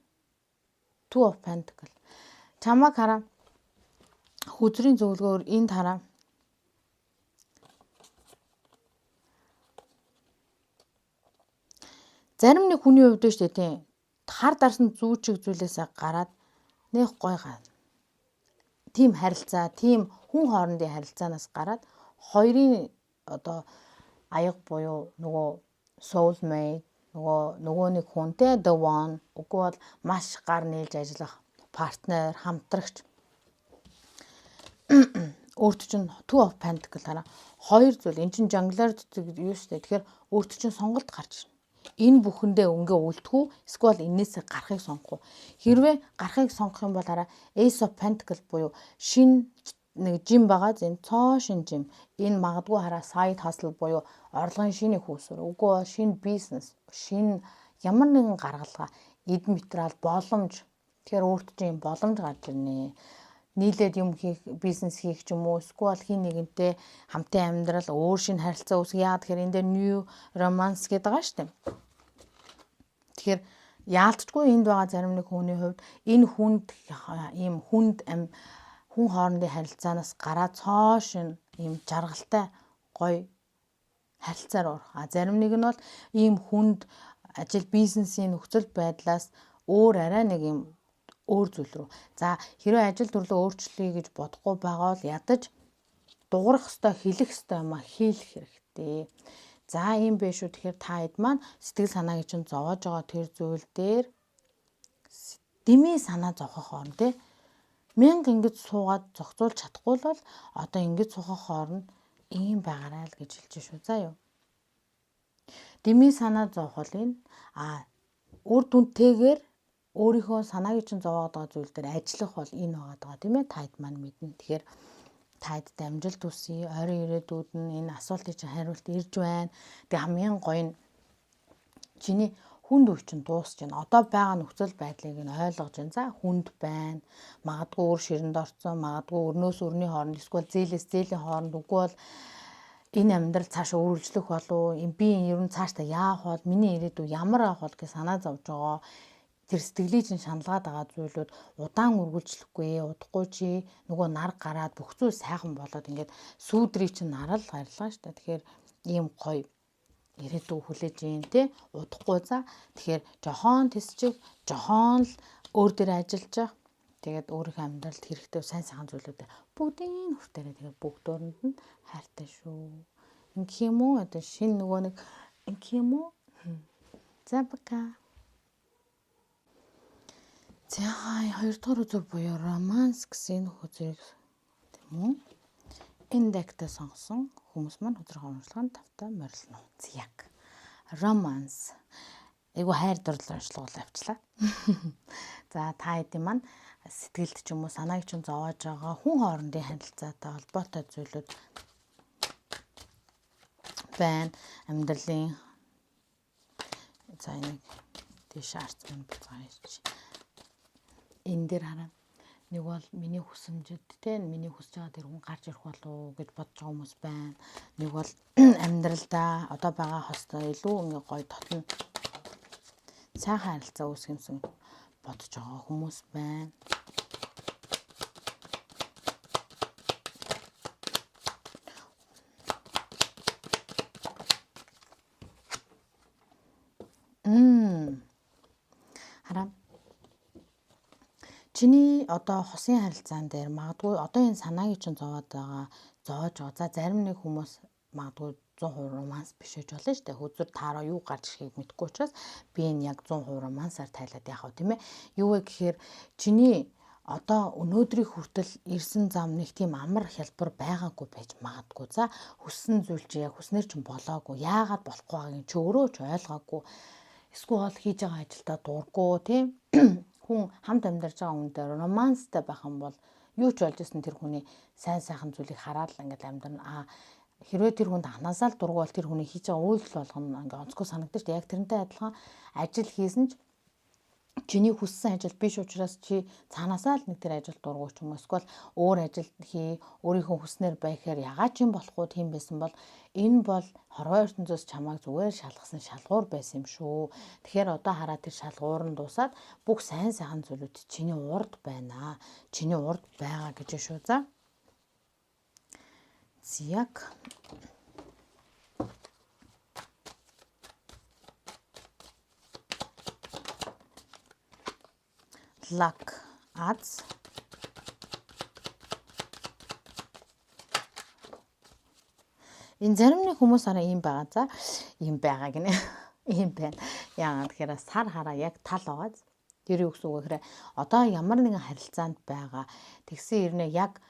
Two of Pentacles. Чамаг хараа хүзрийн зөвлөгөөр энд хараа зарим нэг хүний хувьд шүү дээ тийм хар дарсан зүүчиг зүйлээсээ гараад нэх гой гана. Тим харилцаа, тим хүн хоорондын харилцаанаас гараад хоёрын одоо аяга буюу нөгөө soulmate, нөгөө нэг хүнтэй the one, үгүй бол маш гар нийлж ажиллах партнер, хамтрагч. Өөрт чинь Two of Pentacles хараа хоёр зүйл. Энд чинь жонглер юу шүү дээ. Тэгэхээр өөрт чинь сонголт гарч. Энэ бүхэндээ өнгө үлдэхүү эсвэл энээсээ гарахыг сонгох уу. Хэрвээ гарахыг сонгох юм бол хараа Ace of Pentacles буюу шин нэг жим байгаа зэн цоо шин жим. Энэ магадгүй хараа side hustle буюу орлогын шинэ хүүсвэр. Үгүй бол шинэ бизнес, шинэ ямар нэгэн гаргалгаа, эд материал, боломж. Тэгэхээр өөрт чинь боломж гарч ирнэ. Нийлээд юм хийх, бизнес хийх ч юм уу, эсвэл хин нэгэнтэй хамтын амьдрал, өөр шинэ харилцаа үүсгэх. Яагаад тэгэхээр энэ дээр new romance гэдэг байгаа шүү дээ. Тэгэхээр яалтчгүй энд байгаа зарим нэг хүний хувьд энэ хүнд ийм хүн хүн хоорондын харилцаанаас гараад цоош ийм жаргалтай гоё харилцаар орох. Зарим нэг нь бол ийм хүнд ажил бизнесийн нөхцөл байдлаас арай нэг юм өөр зүйл рүү. За хэрвээ ажил төрлөө өөрчлөе гэж бодохгүй байгаа бол ядаж дуурах ёстой, хэлэх ёстой юм а хийх хэрэгтэй. За ийм биш үү. Тэгэхээр та хэд маань сэтгэл санааг чинь зовоож байгаа тэр зүйл дээр дэмий санаа зовхох орн тий. Мянга ингэж суугаад зохицуулж чадахгүй бол одоо ингэж сухах хооронд ийм байгаарай л гэж хэлж шүү. За юу. Дэмий санаа зовхол энэ үр дүнтэйгээр өөрийнхөө санааг чинь зовоод байгаа зүйл дээр ажиллах бол энэ байгаа тийм ээ. Тайд маань мэднэ. Тэгэхээр тайд амжилт хүсье. Ойрын ирээдүйд нь энэ асуултыг чинь хариулт ирж байна. Тэгээ хамгийн гоё нь чиний хүнд үе чинь дуусч байна. Одоо байгаа нөхцөл байдлыг нь ойлгож байна. За хүнд байна. Магадгүй өөр ширэнд орцсон, магадгүй өрнөөс өрний хооронд эсвэл зээлээс зээлийн хооронд үгүй бол энэ амьдрал цаашаа үргэлжлэх болов уу? Би ер нь цаашдаа яах бол миний ирээдүй ямар авах бол гэж санаа зовж байгаа. Тэр сэтгэлийг чинь шаналгаад байгаа зүйлүүд удаан үргэлжлэхгүй, удахгүй чи нөгөө нар гараад бүх зүйл сайхан болоод ингээд сүүдрийг чинь нарал гарилгаа шүү дээ. Тэгэхээр ийм гоё ирээдүй хүлээж ийн тий удахгүй за. Тэгэхээр жохон тэсчих, жохон л өөр дээр ажиллаж байгаа. Тэгээд өөрийнхөө амьдралд хэрэгтэй сайн сайхан зүйлүүдээ бүгдийн хүртээрээ тэгээд бүгдөөрэнд нь хайртай шүү. Ингэх юм уу? Одоо шинэ нөгөө нэг ингэх юм уу? За бака. За 2 дугаар үзүр буюу романс гэсэн үзүрийг тийм үү? Индектэй сонгосон хүмүүс маань өдрийнхөө уншлаганд тавтай морилно. Яг романс. Айгу хайр дурлал уншлага авчлаа. За та хэдийн маань сэтгэлд ч юм уу санааг чинь зовоож байгаа хүн хоорондын харилцаатай холбоотой зүйлүүд байна. Амьдралын за нэг тийш арцсан буцааж энэ дээр хараа. Нэг бол миний хүсэмжид те миний хүсэж байгаа тэр хүн гарч ирэх болов гэж бодож байгаа хүмүүс байна. Нэг бол амьдралдаа одоо байгаа хостой илүү ингээ гоё тотно сайхан харилцаа үүсгэх юмсан бодож байгаа хүмүүс байна. Хараа. Чиний одоо хосын харилцаан дээр магадгүй одоо энэ санааг чинь зовоод байгаа. За зарим нэг хүмүүс магадгүй 100% романс биш гэж болно шүү дээ. Хөзөр таараа юу гарч ирэхийг мэдэхгүй учраас би энэ яг 100% романсаар тайлаад яах вэ тийм ээ. Юу вэ гэхээр чиний одоо өнөөдрийн хүртэл ирсэн зам нэг тийм амар хялбар байгаагүй байж магадгүй. За хүссэн зүйл чи яг хүснэр чинь болоогүй. Яагаад болохгүй байгааг чи өөрөө ч ойлгоогүй. Эсвэл хийж байгаа ажилдаа дурггүй тийм хүн хамт амьдарч байгаа хүнтэй романстай байх юм бол юу ч болж исэн тэр хүний сайн сайхан зүйлийг хараад л ингээд амьдрна. Хэрвээ тэр хүнд анханасаа л дургуул тэр хүний хийж байгаа үйлдэл болгоно ингээд онцгой санагдаж яг тэрнтэй адилхан ажил хийсэн ч чиний хүссэн ажил биш учраас чи цаанаасаа л нэг тэр ажил дургуй ч юм уу эсвэл өөр ажил хий өөрийнхөө хүснээр байхээр ягаад ч юм болохгүй тийм байсан бол энэ бол хорвоо ертөнцөөс чамайг зүгээр шалгасан шалгуур байсан юм шүү. Тэгэхээр одоо хараа тэр шалгуур нь дуусаад бүх сайн сайхан зүйлүүд чиний урд байна. Чиний урд байгаа гэж шүү. За. Яг luck adds энэ зарим нэг хүмүүс араа ийм байгаа. За ийм байгаа гинэ. Ийм байна. Яагаад тэгэхээр сар хараа яг тал байгаа. Тэр юу гэсэн үг вэ гэхээр одоо ямар нэгэн харилцаанд байгаа. Тэгсэн ирнэ яг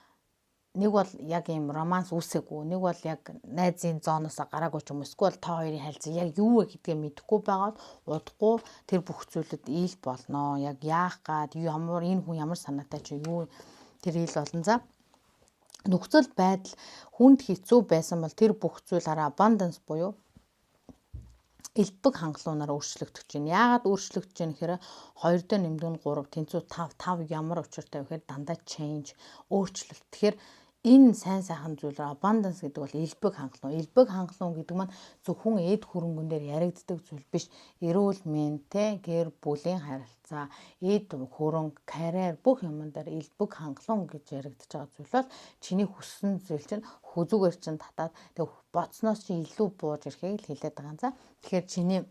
нэг бол яг ийм романс үүсээгүй. Нэг бол яг найзын зооноос гараагүй ч юм уу. Эсвэл та хоёрын харилцаа яг юу вэ гэдгээ мэдэхгүй байгаад удахгүй тэр бүх зүйлүүд ил болно. Яг яах гад ямар энэ хүн ямар санаатай ч юу тэр ил болно. За нөхцөл байдал хүнд хэцүү байсан бол тэр бүх зүйлаараа abundance буюу элбэг хангалуунаар өөрчлөгдөж байна. Яагаад өөрчлөгдөж байна гэхээр 2 дээр нэмдүүн 3 тэнцүү 5 ямар учиртай вэ гэхээр дандаа change өөрчлөлт. Тэгэхээр энэ сайн сайхан зүйлээр abundance гэдэг бол элбэг хангалуун. Элбэг хангалуун гэдэг маань зөвхөн эд хөрөнгөн дээр яригддаг зүйл биш. Эрүүл мэнд, гэр бүлийн харилцаа, эд хөрөнгө, карьер бүх юмн дээр элбэг хангалуун гэж яригдж байгаа зүйл бол чиний хүссэн зүйл чинь хүзүүгээр чинь татаад тэг боцноос чи илүү бууж ирэхийг л хэлээд байгаа юм. За тэгэхээр чиний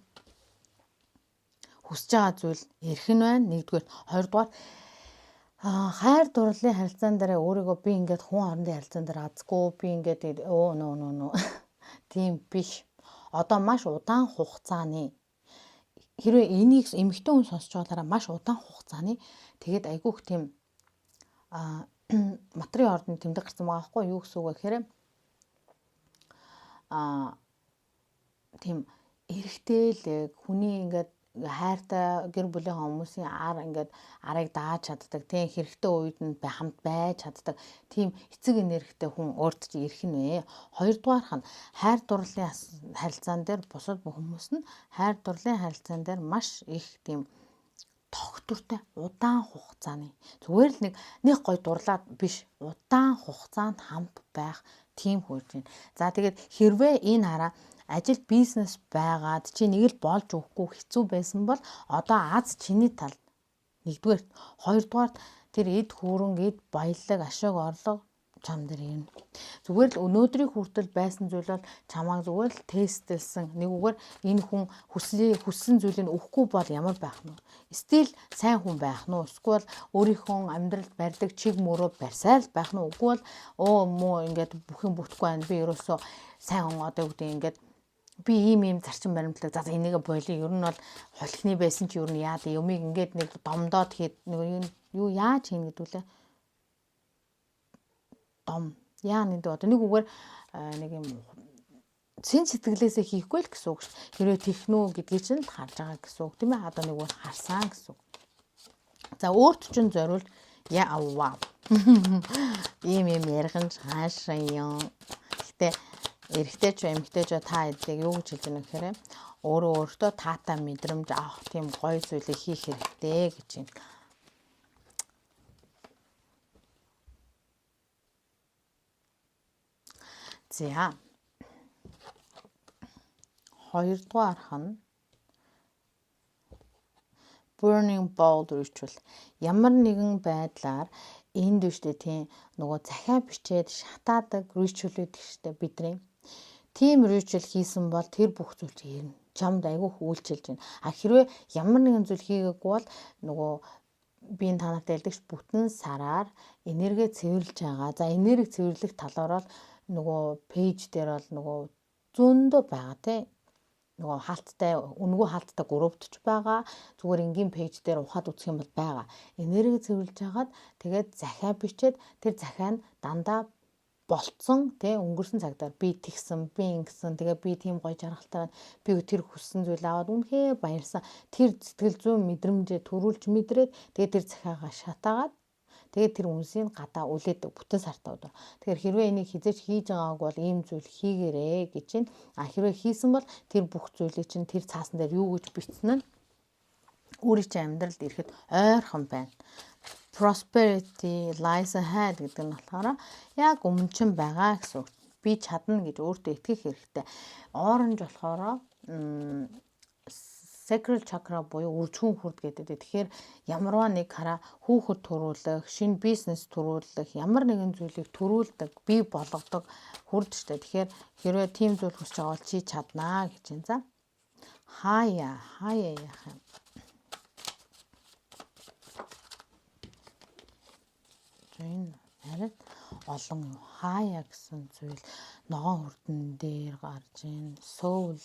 хүсэж байгаа зүйл эрх нь байна. Нэгдүгээр, хоёрдугаар хайр дурлалын харилцаан дээр өөрийгөө би ингээд хүн хоорондын харилцаан дээр азгүй би ингээд нөө тийм биш. Одоо маш удаан хугацааны хэрвээ энийг эмэгтэй хүн сонсч байгаараа маш удаан хугацааны тэгээд айгүйх тийм материал ордны тэмдэг гарсан байгаа байхгүй юу гэсэн үг вэ гэхээр тийм эрэгтэй л хүний ингээд хайртай гэр бүлийн хүмүүсийн ингээд арыг дааж чаддаг тийм хэрэгтэй үед нь хамт байж чаддаг тийм эцэг энергитэй хүн өөрт чинь ирэх нь вэ. Хоёрдугаарх нь хайр дурлалын харилцаан дээр бусад хүмүүс нь хайр дурлалын харилцаан дээр маш их тийм тогтвортой удаан хугацааны зүгээр л нэг гой дурлаад биш удаан хугацаанд хамт байх тийм хурж байна. За тэгээд хэрвээ энэ хараа ажил бизнес байгаад чи нэг л болж өгөхгүй хэцүү байсан бол одоо аз чиний талд нэгдүгээр, хоёрдугаар тэр эд хөрөнгө, эд баялаг, ашиг орлого чам дээр юм. Зүгээр л өнөөдрийн хүртэл байсан зүйл бол чамааг зүгээр л тестэлсэн. Нэгүгээр энэ хүн хүссэн зүйлийг өгөхгүй бол ямар байх нь вэ? Стил сайн хүн байх нь уу? Эсвэл өөрийнхөө амьдралд барьдаг чиг мөрөө барьсаар л байх нь уу? Үгүй бол муу ингээд бүх юм бүтэхгүй байна. Би ерөөсөө сайн хүн одоо үгдээ ингээд би ийм зарчим баримтлаг за энийг бойлоо ер нь бол холхны байсан чи ер нь яа дээ юмыг ингээд нэг домдоод хэд нэг юу яаж хийн гэдүүлээ дом яа нэг одоо нэг үгээр нэг юм сэн сэтгэлээсээ хийхгүй л гэсэн үг шүү. Хэрвээ технүү гэдгийг чинь л харж байгаа гэсэн үг тийм ээ. Одоо нэг үгээр харсан гэсэн үг. За өөрт чинь зориул яа вау ийм ярган хаашаа юм. Гэтэ эрэгтэй ч эмэгтэй ч та эдийг юу гэж хэлж байна гэхээр өөртөө таатай мэдрэмж авах тийм гоё зүйлийг хийх хэрэгтэй гэж юм. За. Хоёрдугаарх нь burning bowl ritual. Ямар нэгэн байдлаар энд дэвштэй тийм нөгөө захиа бичээд шатаадаг ritual гэдэг штэ бидний. Тийм ritual хийсэн бол тэр бүх зүйл чинь чамд айгүйх үйлчилж байна. А хэрвээ ямар нэгэн зүйл хийгээгүй бол нөгөө би энэ танарт ялдагч бүтэн сараар энерги цэвэрлж байгаа. За энерги цэвэрлэх талаар бол нөгөө пэйж дээр бол нөгөө зөндөө байгаа тий. Нөгөө хаалттай үнэгүй хаалттай группч байгаа. Зүгээр энгийн пэйж дээр ухаад үзэх юм бол байгаа. Энерги цэвэрлж хагаад тэгээд захиа бичээд тэр захиа нь дандаа болцсон тий өнгөрсөн цагдаар би тэгсэн би ингэсэн тэгээ би тийм гоё жаргалтай би тэр хүссэн зүйл аваад үнэхээр баярсан тэр сэтгэл зүйн мэдрэмжээ төрүүлж мэдрээд тэгээ тэр захиагаа шатаагаад тэгээ тэр үнсийг гадаа үлээдэг бүтэн сартаа өдөр. Тэгэхээр хэрвээ энийг хизээч хийж байгааг бол ийм зүйл хийгээрэй гэж байна. А хэрвээ хийсэн бол тэр бүх зүйлийг чинь тэр цаасан дээр юу гэж бичсэн нь өөрийн чинь амьдралд ирэхэд ойрхон байна. Prosperity lies ahead гэдэг нь болохоор яг өмнө байгаа гэсэн үг. Би чадна гэж өөртөө итгэх хэрэгтэй. Оранж болохоор sacral chakra буюу үржихүүн хүрд гэдэг. Тэгэхээр ямарваа нэг хараа хүүхэд төрүүлэх, шинэ бизнес төрүүлэх, ямар нэгэн зүйлийг төрүүлдэг, бий болгодог хүрд штэ. Тэгэхээр хэрвээ тийм зүйл хүсэж байгаа бол чи чаднаа гэж байна. За. Хаяа яах юм. Энэ арай олон хаяа гэсэн зүйл ногоон хүрдэн дээр гарч ийн soul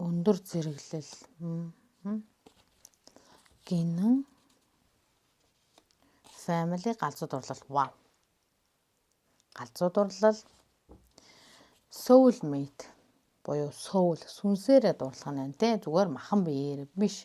өндөр зэрэглэл гинэн family галзуу дурлал вау галзуу дурлал soul mate буюу soul сүнсээрээ дурлах нь тий зүгээр махан биеэр биш.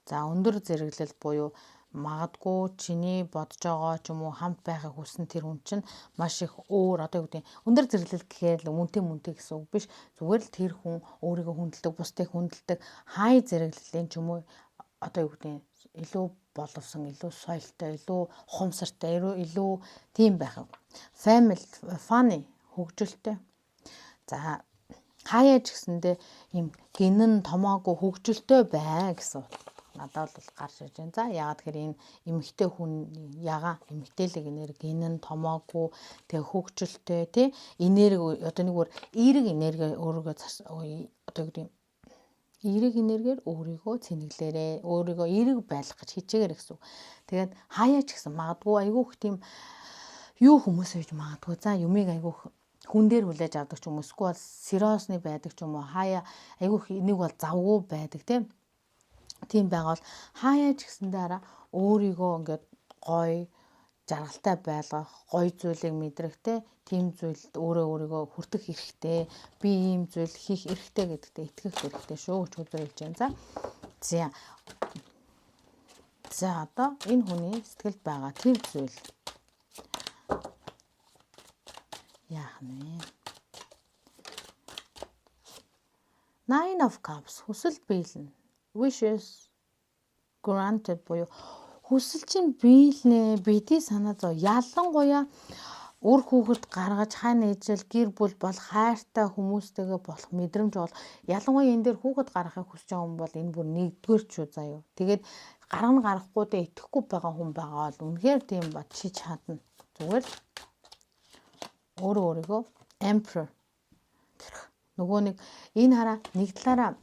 За өндөр зэрэглэл буюу магадгүй чиний бодож байгаа ч юм уу хамт байхыг хүссэн тэр хүн чинь маш их өөр одоо юу гэдэг өндөр зэрэглэл гэхээр л үнтэй гэсэн үг биш. Зүгээр л тэр хүн өөрийгөө хүндэлдэг, бусдыг хүндэлдэг, хай зэрэглэлийн ч юм уу одоо юу гэдэг илүү боловсон, илүү соёлтой, илүү ухамсартай, илүү тийм байх. Family, funny, хөгжилтэй. За хаяа ч гэсэндээ ийм гинэн томоогүй хөгжилтэй бай гэсэн надад бол гарч ирж байна. За яагаад тэгэхээр энэ эмэгтэй хүн ягаан эмэгтэйлэг энерги гинэн томоогүй тэгээ хөгжилтэй тий энерги одоо нэг бүр эерэг энерги өөрийгөө одоо гэдэг эерэг энергиэр өөрийгөө цэнэглээрээ өөрийгөө эерэг байлгах гэж хичээгээр гэсэн. Тэгээд хаяа ч гэсэн магадгүй айгүйх тийм юу хүмүүс байж магадгүй. За юмыг айгүйх хүн дээр хүлээж авдаг ч юм уу эсвэл сериосны байдаг ч юм уу хаяа айгүйх энийг бол завгүй байдаг тийм байгаад хаяа ч гэсэндээ араа өөрийгөө ингээд гоё жаргалтай байлгах, гоё зүйлийг мэдрэх тийм зүйлд өөрийгөө хүртэх хэрэгтэй. Би ийм зүйл хийх хэрэгтэй гэдэгт итгэх хэрэгтэй шүү гэж үзүүлж байна. За одоо энэ хүний сэтгэлд байгаа тэр зүйл яах вэ? Nine of Cups хүсэл биелнэ. Wishes granted буюу хүсэл чинь биелнэ. Бидний санаа зов ялангуяа үр хүүхэд гаргаж хань ижил гэр бүл болох хайртай хүмүүстэйгээ болох мэдрэмж бол ялангуяа энэ дээр хүүхэд гаргахыг хүсэж байгаа хүн бол энэ бүр нэгдүгээр ч үү заяа. Тэгээд гарахгүй дэ итгэхгүй байгаа хүн байгаа бол үнэхээр тийм бат шиж хадна. Зүгээр л өөрийгөө emperor нөгөө нэг энэ хараа нэг талаараа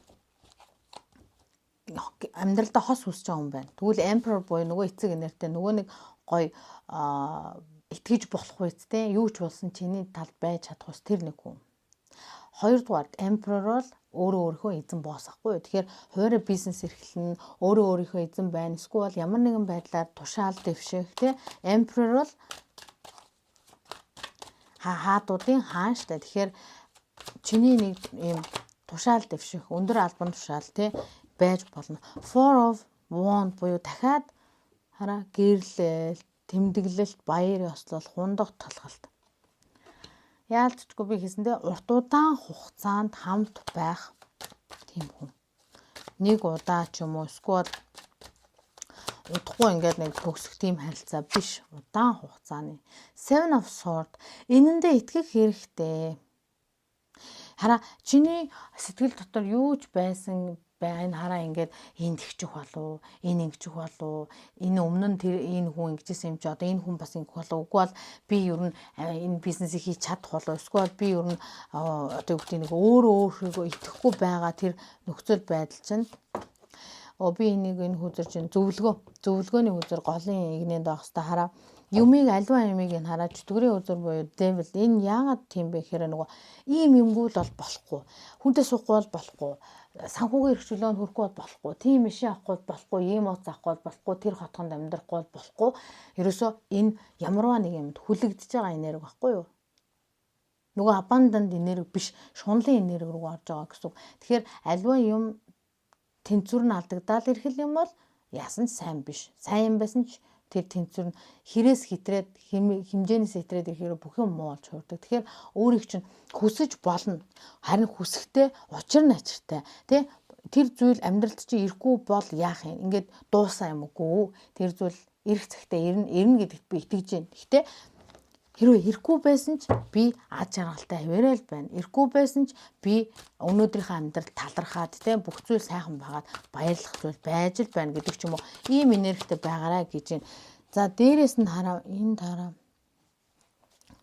амьдралдаа хос хүсэж байгаа хүн байна. Тэгвэл emperor буюу нөгөө эцэг энертэй нөгөө нэг гоё итгэж болохгүй зү юу ч болсон чиний талд байж чадах ус тэр нэг хүн. Хоёрдугаар emperor бол өөрийнхөө эзэн босс ахгүй. Тэгэхээр хуурай бизнес эрхлэн өөрийнхөө эзэн байна. Эсвэл ямар нэгэн байдлаар тушаал дэвших emperor бол хаадуудын хаан штэ. Тэгэхээр чиний нэг юм тушаал дэвших өндөр албан тушаал байж болно. Four of Wands буюу дахиад хараа гэрлэл, тэмдэглэлт, баяр ёслол, хундаг талхалт. Яалтчгүй би хийсэндээ урт удаан хугацаанд хамт байх тийм хүн. Нэг удаа ч юм уу эсвэл удахгүй ингээд нэг төгсөх тийм харилцаа биш. Удаан хугацааны. Seven of Swords энэндээ итгэх хэрэгтэй. Хараа чиний сэтгэл дотор юу ч байсан энэ хараа ингээд энд ихчих болов энэ ингэчих болов энэ өмнө нь тэр энэ хүн ингэжсэн юм чи одоо энэ хүн бас ингэх болов үгүй бол би ер нь энэ бизнесийг хийж чадах болов эсвэл би ер нь одоо юу гэдэг нэг өөрийгөө итгэхгүй байгаа тэр нөхцөл байдал чинь би энийг энэ хүзэр чинь зөвлөгөөний хүзэр голын игнэнд байх хэвээр хараа юмыг альва юмыг энэ хараад чөтгөрийн үзүр буюу devil энэ яагаад тийм бэ гэхээр нөгөө ийм юмгүй л болохгүй хүнтэй суухгүй бол болохгүй санхүүгийн эрхчлөөнд хүрэхгүй бол болохгүй тийм ишээ авахгүй болохгүй ийм уц авахгүй болохгүй тэр хотгонд амьдрахгүй болохгүй ерөөсөө энэ ямарваа нэг юмд хүлэгдэж байгаа энерги байхгүй юу нөгөө abundant энерги биш шунлын энерги рүү орж байгаа гэсэн. Тэгэхээр альва юм тэнцвэр нь алдагдаад ирэх юм бол яасан сайн биш сайн юм байсан ч тэр тэнцвэр нь хэрээс хитрээд хэмжээнээс хитрээд ирэхээр бүх юм муу болж хуурдаг. Тэгэхээр өөрийг чинь хүсэж болно. Харин хүсэхдээ учир нь ачиртай. Тэр зүйл амьдралд чинь ирэхгүй бол яах юм? Ингээд дуусаа юм уу? Тэр зүйл ирэх цагтаа ирнэ гэдэгт би итгэж байна. Гэхдээ хэрвээ ирэхгүй байсан ч би ад жаргалтай хаваарай л байна. Ирэхгүй байсан ч би өнөөдрийнхөө амьдралд талархаад бүх зүйл сайхан байгаад баярлах зүйл байж л байна гэдэг ч юм уу. Ийм энергитэй байгаарай гэж байна. За дээрээс нь хараа энэ тараа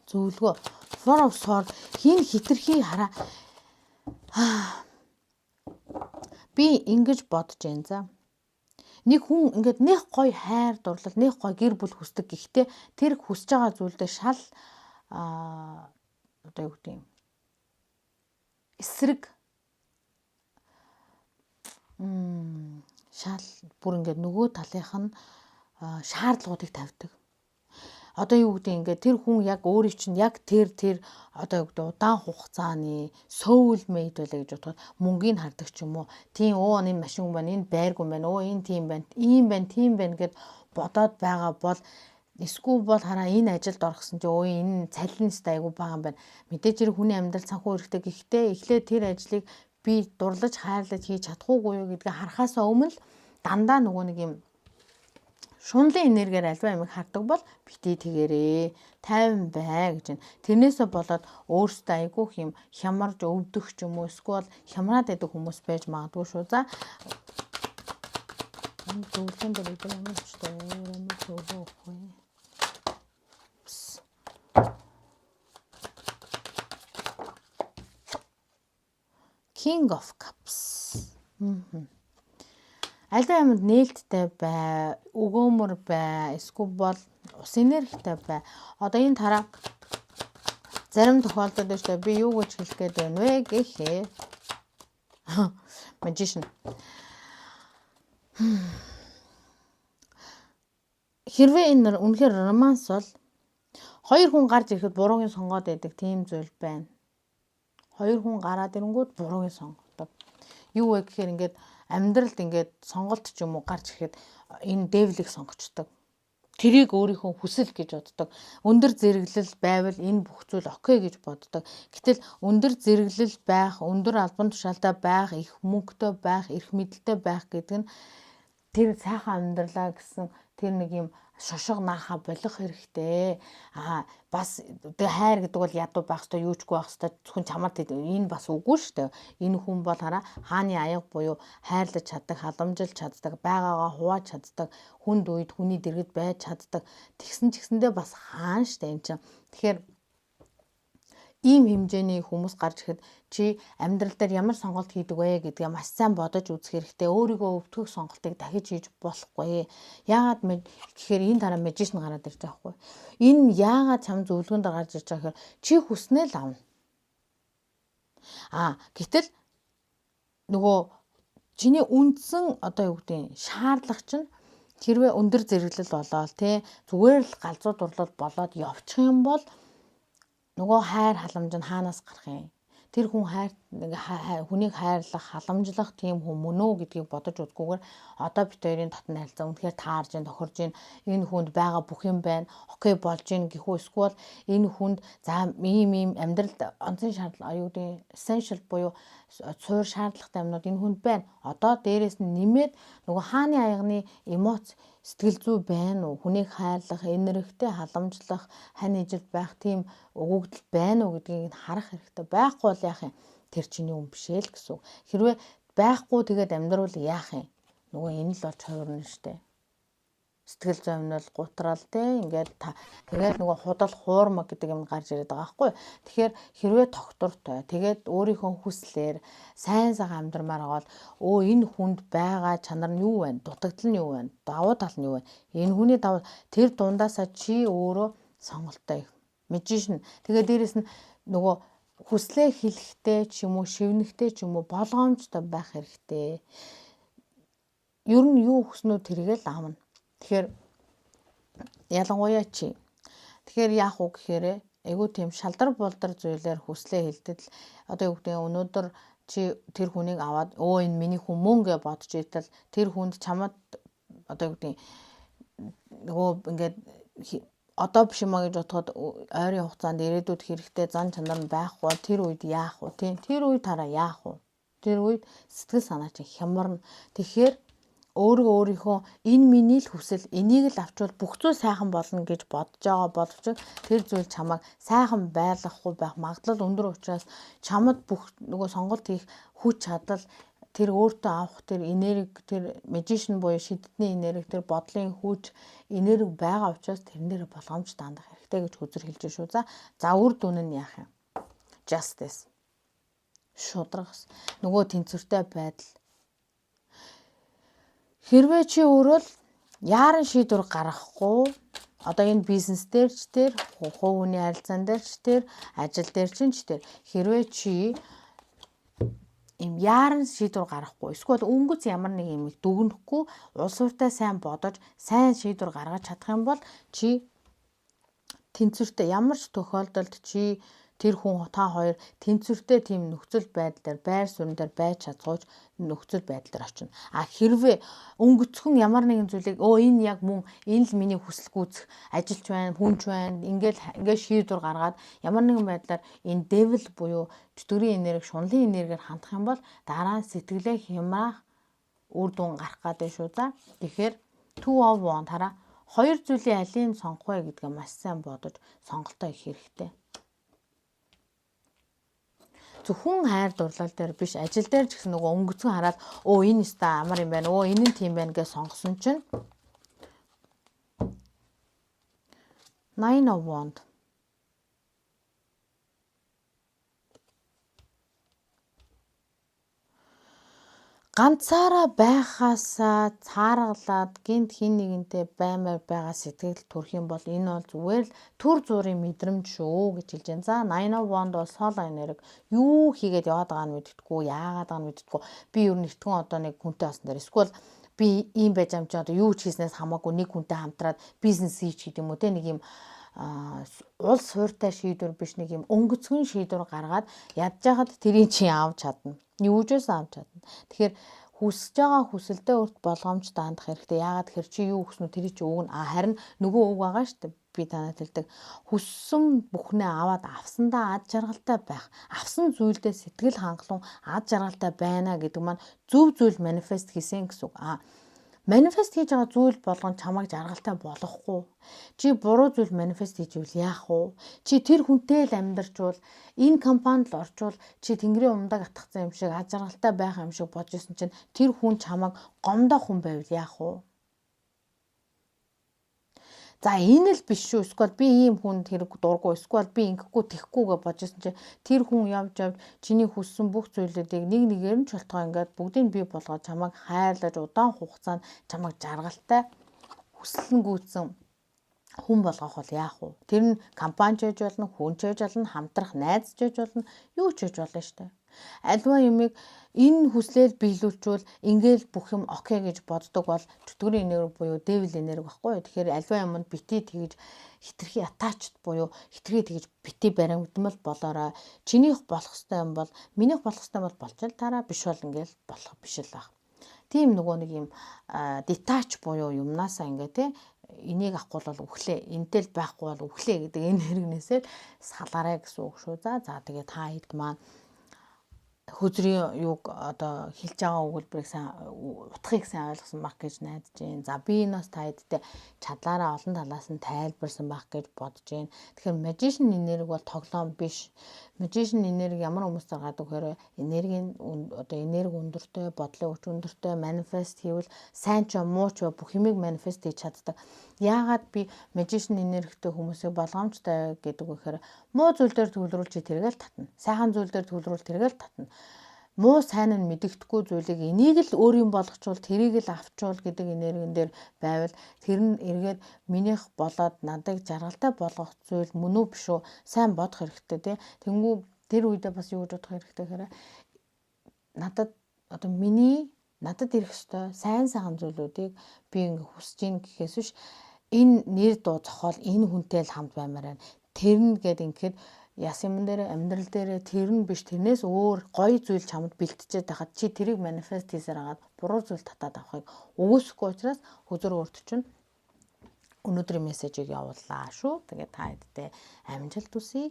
зөвлөгөө Four of Swords хин хитрхи хараа би ингэж бодож байна. За нэг хүн ингээд нэг гоё хайр дурлал нэг гоё гэр бүл хүсдэг гэхдээ тэр хүсэж байгаа зүйлдээ шал одоо юу гэдэг юм эсрэг шал бүр ингээд нөгөө талынх нь шаардлагуудыг тавьдаг. Одоо юу гэдэг ингээд тэр хүн яг өөрийг чинь яг тэр одоо юу гэдэг удаан хугацааны soul mate байлаа гэж бодоход мөнгөийг хардаг ч юм уу. Тийм энэ машин хүн байна, энэ байргүй байна, энэ тийм байна, ийм байна, тийм байна гэд бодоод байгаа бол эсвэл бол хараа энэ ажилд орохсон чи энэ цалин стай айгу байгаа юм байна. Мэдээж хэрэг хүний амьдрал санхүү хэрэгтэй гэхдээ эхлээд тэр ажлыг би дурлаж хайрлаж хийж чадахгүй юу гэдгийг харахаас өмнө л дандаа нөгөө нэг юм шунлын энергиэр альва юмыг хардаг бол битгий тэгэрээ 50 бай гэж байна. Тэрнээсээ болоод өөрсдөө айгүй юм хямарж өвдөх ч юм уу эсвэл хямраад байдаг хүмүүс байж магадгүй шүү. За зөвлөсөн дээр өдөр ямар ч ямар зөвлөө өгөх вэ? King of Cups. Альва юмд нээлттэй бай, өгөөмөр бай, эсвэл бол ус энергитэй бай. Одоо энэ тараг зарим тохиолдолд шүү дээ би юу гэж хэлэх гээд байна вэ гэхээ. Magician. Хэрвээ энэ үнэхээр романс бол хоёр хүн гарч ирэхэд буруугийн сонгоод байдаг тийм зүйл байна. Хоёр хүн гараад ирэнгүүт буруугийн сонгодог. Юу вэ гэхээр ингээд амьдралд ингээд сонголт ч юм уу гарч ирэхэд энэ девлийг сонгочдог. Тэрийг өөрийнхөө хүсэл гэж боддог. Өндөр зэрэглэл байвал энэ бүх зүйл окей гэж боддог. Гэтэл өндөр зэрэглэл байх, өндөр албан тушаалтай байх, их мөнгөтэй байх, эрх мэдэлтэй байх гэдэг нь тэр сайхан амьдралаа гэсэн тэр нэг юм шошго нааха болох хэрэгтэй. Бас хайр гэдэг бол ядуу байх ёстой, юучгүй байх ёстой. Зөвхөн чамд энэ бас үгүй шүү дээ. Энэ хүн бол хараа хааны аяга буюу хайрлаж чаддаг, халамжилж чаддаг, байгаагаа хувааж чаддаг, хүнд үед хүний дэргэд байж чаддаг. Тэгсэн ч гэсэндээ бас хаан шүү дээ энэ чинь. Тэгэхээр ийм хэмжээний хүмүүс гарч ирэхэд чи амьдрал дээр ямар сонголт хийдэг вэ гэдгээ маш сайн бодож үзэх хэрэгтэй. Өөрийгөө өвтгөх сонголтыг дахиж хийж болохгүй. Яагаад гэхээр энэ дараа magician гараад ирж байгаа хгүй. Энэ яагаад чам зөвлөгөөнд гарч ирж байгаа гэхээр чи хүснээ л авна. Гэтэл нөгөө чиний үндсэн одоо юу гэдэг шаардлага чинь хэрвээ өндөр зэрэглэл болоод зүгээр л галзуу дурлал болоод явчих юм бол нөгөө хайр халамж нь хаанаас гарах юм? Тэр хүн хүнийг хайрлах, халамжлах тийм хүн мөн үү гэдгийг бодож үзгүйгээр одоо бит хоёрын дотны харилцаа үнэхээр таарж гин, тохирж гин, энэ хүнд байгаа бүх юм байна. Окей болж гин гэхүү эсвэл энэ хүнд за ийм амьдралд онцгой шаардлага аюудын essential буюу цуур шаардлагатай юмнууд энэ хүнд байна. Одоо дээрээс нь нэмээд нөгөө хааны аягны эмоц сэтгэл зүй байна уу? Хүнийг хайрлах, энергитэй халамжлах, хань ижил байх тийм өгөгдөл байна уу гэдгийг харах хэрэгтэй. Байхгүй бол яах юм? Тэр чиний юм биш ээ л гэсэн. Хэрвээ байхгүй тэгээд амьдрал яах юм? Нөгөө энэ л болж хувирна штэ. Сэтгэл зүй нь бол гутрал ингээд тэгээд нөгөө худал хуурмаг гэдэг юм гарч ирээд байгаа байхгүй. Тэгэхээр хэрвээ тогтвортой тэгээд өөрийнхөө хүслээр сайн сайхан амьдрмаар байгаа бол энэ хүнд байгаа чанар нь юу вэ? Дутагдал нь юу вэ? Давуу тал нь юу вэ? Энэ хүний давуу тэр дундаасаа чи өөрөө сонголттой magician. Тэгээд дээрэс нь нөгөө хүслээ хэлэхтэй ч юм уу шивнэхтэй ч юм уу болгоомжтой байх хэрэгтэй. Ер нь юу хүснүү тэргээл аавна. Тэгэхээр ялангуяа чи. Тэгэхээр яах вэ гэхээр айгүй тийм шалдар болдар зүйлээр хүслээ хэлдэг л одоо юу гэдэг өнөөдөр чи тэр хүнийг аваад энэ миний хүн мөн гэж бодож итэл тэр хүнд чамд одоо юу гэдэг нөгөө ингээд одоо биш юм аа гэж бодоход ойрын хугацаанд ирээдүйд хэрэгтэй зан чанар нь байхгүй тэр үед яах вэ? Тэр үед тараа яах вэ? Тэр үед сэтгэл санаа чинь хямарна. Тэгэхээр өөрийнхөө энэ миний л хүсэл энийг л авчвал бүх зүйл сайхан болно гэж бодож байгаа боловч тэр зүйл чамайг сайхан байлгахгүй байх магадлал өндөр учраас чамд бүх нөгөө сонголт хийх хүч чадал тэр өөртөө авах тэр энерги тэр magician буюу шиддний энерги тэр бодлын хүч энерги байгаа учраас тэрэн дээр болгоомж дандах хэрэгтэй гэж хүзэр хэлж шүү. За үр дүн нь яах юм? Justice. Шудрагс нөгөө тэнцвэртэй байдал. Хэрвээ чи өөрөө л яаран шийдвэр гаргахгүй одоо энэ бизнес дээр ч тэр хувь хүний харилцаан дээр ч тэр ажил дээр ч тэр хэрвээ чи им яаран шийдвэр гаргахгүй эсвэл өнгөц ямар нэг юм дүгнэхгүй улс уртаа сайн бодож сайн шийдвэр гаргаж чадах юм бол чи тэнцвэртэй ямар ч тохиолдолд чи тэр хүн та хоёр тэнцвэртэй тийм нөхцөл байдал дээр байр суурин дээр байж чадгүйч нөхцөл байдал дээр очино. Хэрвээ өнгөцхөн ямар нэгэн зүйлийг энэ яг мөн энэ л миний хүсэл гүйцэх ажилч байна, хүнч байна. Ингээд шийдвэр гаргаад ямар нэгэн байдлаар энэ devil буюу чөтгөрийн энерги, шунлын энергиээр хандах юм бол дараа нь сэтгэлээ хямаах үр дүн гарах гэдэг шүү. Тэгэхээр Two of Wands хараа. Хоёр зүйлийн алийг сонгох вэ гэдгээ маш сайн бодож сонголтоо хийх хэрэгтэй. Зөвхөн хайр дурлал дээр биш, ажил дээр ч гэсэн нөгөө өнгөцгөн хараад энэ ста амар юм байна. Энэ нь тийм байна гэж сонгосон чинь Nine of Wands. Ганцаараа байхаас цааргалаад гинт хин нэгэнтэй баймаар байгаа сэтгэл төрөх юм бол энэ бол зүгээр л төр зургийн мэдрэмж шүү гэж хэлж байна. За Nine of Wands бол соло энерги. Юу хийгээд яваад байгааг нь мэддэггүй, яагаад байгааг нь мэддэггүй. Би ер нь эртхэн одоо нэг хүнтэй болсон дээр эсвэл би ийм байж ам чи одоо юу ч хийснээс хамаагүй нэг хүнтэй хамтраад бизнес хийж гэдэг юм уу те, нэг юм уул сууртай шийдвэр биш, нэг юм өнгөцгөн шийдвэр гаргаад ядж хахад тэрийг чи авч чадна. Юужээс авч чадна. Тэгэхээр хүсэж байгаа хүсэлдээ урт болгоомжтой хандах хэрэгтэй. Яагаад тэгэхээр чи юу хүснэ тэрийг чи өгнө. Харин нөгөө үг байгаа шүү дээ. Би танад хэлдэг. Хүссэн бүхнээ аваад авсандаа ад жаргалтай байх. Авсан зүйлдээ сэтгэл хангалуун ад жаргалтай байна гэдэг маань зөв зүйл манифест хийсэн гэсэн үг. Манифест хийж байгаа зүйл болгон чамайг жаргалтай болгохгүй. Чи буруу зүйл манифест хийжвэл яах вэ? Чи тэр хүнтэй л амьдарчвал, энэ компанид л орчвол чи тэнгэрийн умдаг атгацсан юм шиг, ад жаргалтай байх юм шиг бодож исэн чинь тэр хүн чамайг гомдох хүн байвал яах вэ? За энэ л биш шүү. Эсвэл би ийм хүнд хэрэг дурггүй, эсвэл би ингэхгүй тэхгүй гэж бодожсэн чинь тэр хүн явж чиний хүссэн бүх зүйлүүдийг нэг нэгээр нь шалтгаан ингээд бүгдийг бий болгоод чамайг хайрлаж удаан хугацаанд чамайг жаргалтай хүсэлэнгүйцэн хүн болгох бол яах вэ? Тэр нь компани ч байж болно, хүн ч байж болно, хамтрах найз ч байж болно, юу ч байж болно шүү дээ. Альва юмыг энэ хүслээр биелүүлчвэл ингээл бүх юм окей гэж боддог бол чөтгөрийн энерги буюу devil энерги баггүй. Тэгэхээр альва юмд бити тэгж хитрхи attached буюу хитрхи тэгж бити баримтмал болоорой. Чинийх болох хэвээр юм бол минийх болох хэвээр бол болж л тараа, биш бол ингээл болох биш л баг. Тийм нөгөө нэг юм detach буюу юмнасаа ингээ те энийг авахгүй бол үхлээ, энтэй л байхгүй бол үхлээ гэдэг энергинээсээ салаарай гэсэн үг шүү. За тэгээ та хэд маань хөзрийн юг одоо хэлж байгаа өгүүлбэрийг сайн утгыг сайн ойлгосон байх гэж найдаж байна. За би энэ бас та хэдтэй чадлаараа олон талаас нь тайлбарсан байх гэж бодож байна. Тэгэхээр magician энерги бол тоглоом биш. Magician энерги ямар хүмүүс гаргадаг вэ? Энергийн одоо энерги өндөртэй, бодлын хүч өндөртэй манифест хийвэл сайн ч муу ч бүх юмыг манифест хийж чаддаг. Яагаад би magician энергитэй хүмүүсийг болгоомжтой гэдэг вэ гэхээр муу зүйл дээр төвлөрүүл чи тэргээл татна. Сайхан зүйл дээр төвлөрүүл тэргээл татна. Муу сайн нь мэдэгдэхгүй зүйлийг энийг л өөр юм болгочвол тэрийг л авчвал гэдэг энергин дээр байвал тэр нь эргээд минийх болоод надыг жаргалтай болгох зүйл мөн үү биш үү? Сайн бодох хэрэгтэй тий. Тэнгүү тэр үедээ бас юу гэж бодох хэрэгтэй гэхээр надад одоо надад ирэх ёстой сайн зүйлүүдийг би ингээ хүсэж ийн гэхээс биш энэ нэр дуу зохиол энэ хүнтэй л хамт баймаар байна. Тэр нь гээд ингээд яс юм дээр амьдрал дээр тэр нь биш тэрнээс өөр гоё зүйл чамд бэлтжээд байхад чи тэрийг манифест хийсээр хагаад буруу зүйл татаад авахыг өгөөсөхгүй учраас хөзөр өөрт чинь өнөөдрийн мессежийг явууллаа шүү. Тэгээд та хэдтэй амжилт хүсье.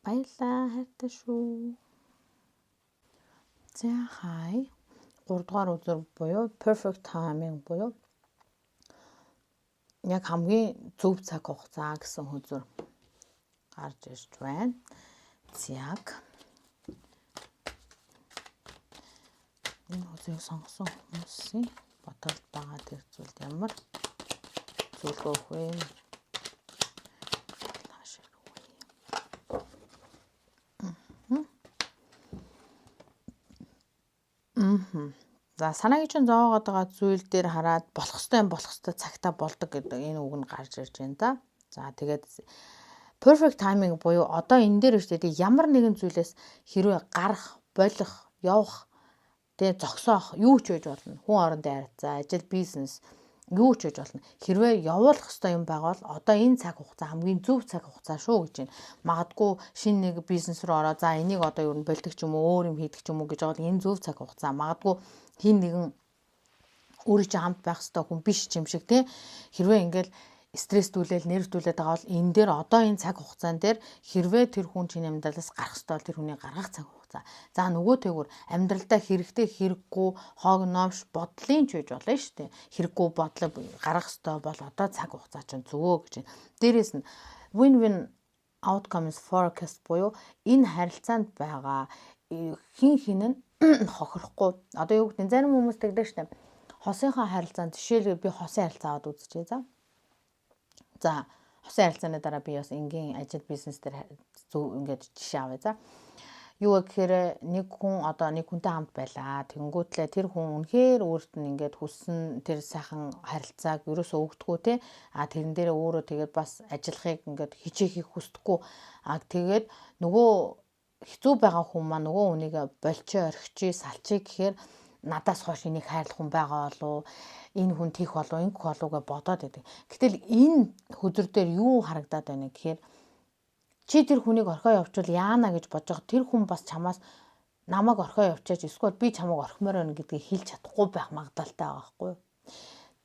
Баярлалаа хайртай шүү. За хай 3 дугаар өдөр буюу perfect timing буюу яг хамгийн зөв цаг хугацаа гэсэн хөзөр гарч ирж байна. Яг энэ хөзрийг сонгосон хүмүүсийн бодолд байгаа тэр зүйлд ямар зөвлөгөө өгөх вэ? За санаагийн чинь зоогоод байгаа зүйл дээр хараад болох ёстой цагтаа болдог гэдэг энэ үг нь гарч ирж байна да. За тэгээд perfect timing буюу одоо энэ дээр ирчтэй ямар нэгэн зүйлээс хэрвээ гарах, болох, явах, тэгээ зогсоох юу ч байж болно. Хүн орондын харилцаа, ажил, бизнес юу ч байж болно. Хэрвээ явуулах ёстой юм байвал одоо энэ цаг хугацаа хамгийн зөв цаг хугацаа шүү гэж байна. Магадгүй шинэ нэг бизнес руу ороо за энийг одоо юу н болдог ч юм уу, өөр юм хийдэг ч юм уу гэж бол энэ зөв цаг хугацаа. Магадгүй хин нэгэн өөрөө ч хамт байх ёстой хүн биш юм шиг тий. Хэрвээ ингээл стресстүүлэл, нервтүүлээд байгаа бол энэ дээр одоо энэ цаг хугацаан дээр хэрвээ тэр хүн чиний амьдралаас гарах ёстой бол тэр хүний гаргах цаг хугацаа. За нөгөөтэйгүр амьдралдаа хэрэгтэй хэрэггүй хоог новш бодлын ч үж болно шүү дээ. Хэрэггүй бодлоо гаргах ёстой бол одоо цаг хугацаа чинь зөвөө гэж байна. Дээрээс нь win-win outcomes forecast буюу энэ харилцаанд байгаа хин нь хохирохгүй. Одоо юу гэдэг нь зарим хүмүүс тэгдэг шүү дээ. Хосынхаа харилцаанд жишээлбэл би хосын харилцаа аваад үзчихье за. За хосын харилцааны дараа би бас энгийн ажил бизнес дээр зөв ингээд жишээ авъя за. Юу гэхээр нэг хүн одоо нэг хүнтэй хамт байлаа. Тэнгүүтлээ тэр хүн үнэхээр өөрт нь ингээд хүссэн тэр сайхан харилцааг ерөөсөө өгдөггүй те. Тэрэн дээрээ өөрөө тэгээд бас ажиллахыг ингээд хичээхийг хүсдэггүй. Тэгээд нөгөө хэцүү байгаа хүн маань нөгөө хүнийг болчоо орхичээ салчээ гэхээр надаас хойш энийг хайрлах хүн байгаа болов энэ хүн тийх болов ингэх болов гэж бодоод байдаг. Гэтэл энэ хөдөр дээр юу харагдаад байна гэхээр чи тэр хүнийг орхио явуучвал яана гэж бодож байгаа тэр хүн бас чамаас намайг орхио явуучаач эсвэл би чамайг орхимоор байна гэдгийг хэлж чадахгүй байх магадaltaй байгаа байхгүй юу?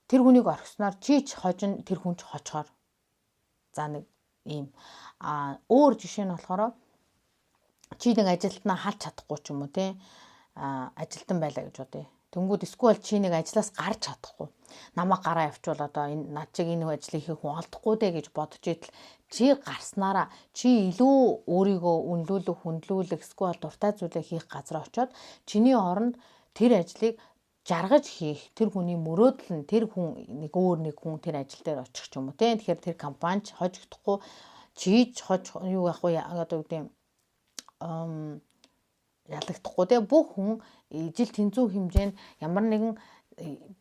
Тэр хүнийг орхисноор чи ч хожин тэр хүн ч хожохоор. За нэг ийм өөр жишээ нь болохоор чи нэг ажилтнаа халж чадахгүй ч юм уу те ажилтан байлаа гэж бодъё. Тэнгүүд эсвэл чи нэг ажлаас гарч чадахгүй. Намайг гараа явуучвал одоо энэ над чиг энэ ажлыг хийх хүн олдохгүй дээ гэж бодож идэл чи гарснараа чи илүү өөрийгөө үнэлүүлэх, хүндлүүлэх эсвэл дуртай зүйлээ хийх газар очоод чиний оронд тэр ажлыг жаргаж хийх тэр хүний мөрөөдөл нь тэр хүн нэг хүн тэр ажил дээр очих ч юм уу те. Тэгэхээр тэр компани ч хожигдохгүй чи ч юу яах вэ одоо гэдэг ялагдахгүй те бүх хүн ижил тэнцүү хэмжээнд ямар нэгэн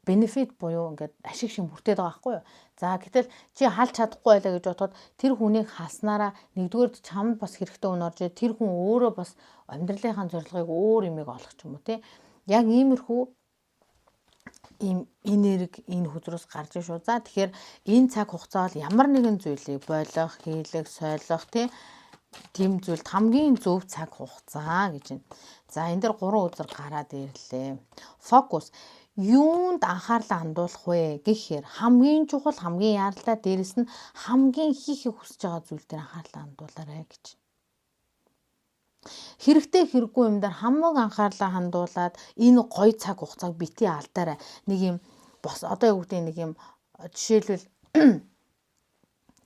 бенефит буюу ингээд ашиг шин бүртээд байгаа байхгүй юу. За гэтэл чи халж чадахгүй байлаа гэж бодоход тэр хүнийг хаснараа нэгдүгээр чамд бас хэрэгтэй хүн орж тэр хүн өөрөө бас амьдралынхаа зорилгыг өөр юмыг олох ч юм уу те. Яг иймэрхүү ийм энерги энэ хөдрөөс гарч ийн шүү. За тэгэхээр энэ цаг хугацаа бол ямар нэгэн зүйлийг болох, хийлэх, сойлох тийм зүйлд хамгийн зөв цаг хугацаа гэж байна. За энэ дээр 3 үзэр гараад ирлээ. Фокус юунд анхаарлаа хандуулах вэ гэхээр хамгийн чухал, хамгийн яаралтай дээрэс нь хамгийн хийхийг хүсэж байгаа зүйл дээр анхаарлаа хандуулаарай гэж. Хэрэгтэй хэрэггүй юм дээр хамаг анхаарлаа хандуулад энэ гоё цаг хугацааг бити алдаарай. Нэг юм бос одоо юу гэдэг нэг юм жишээлбэл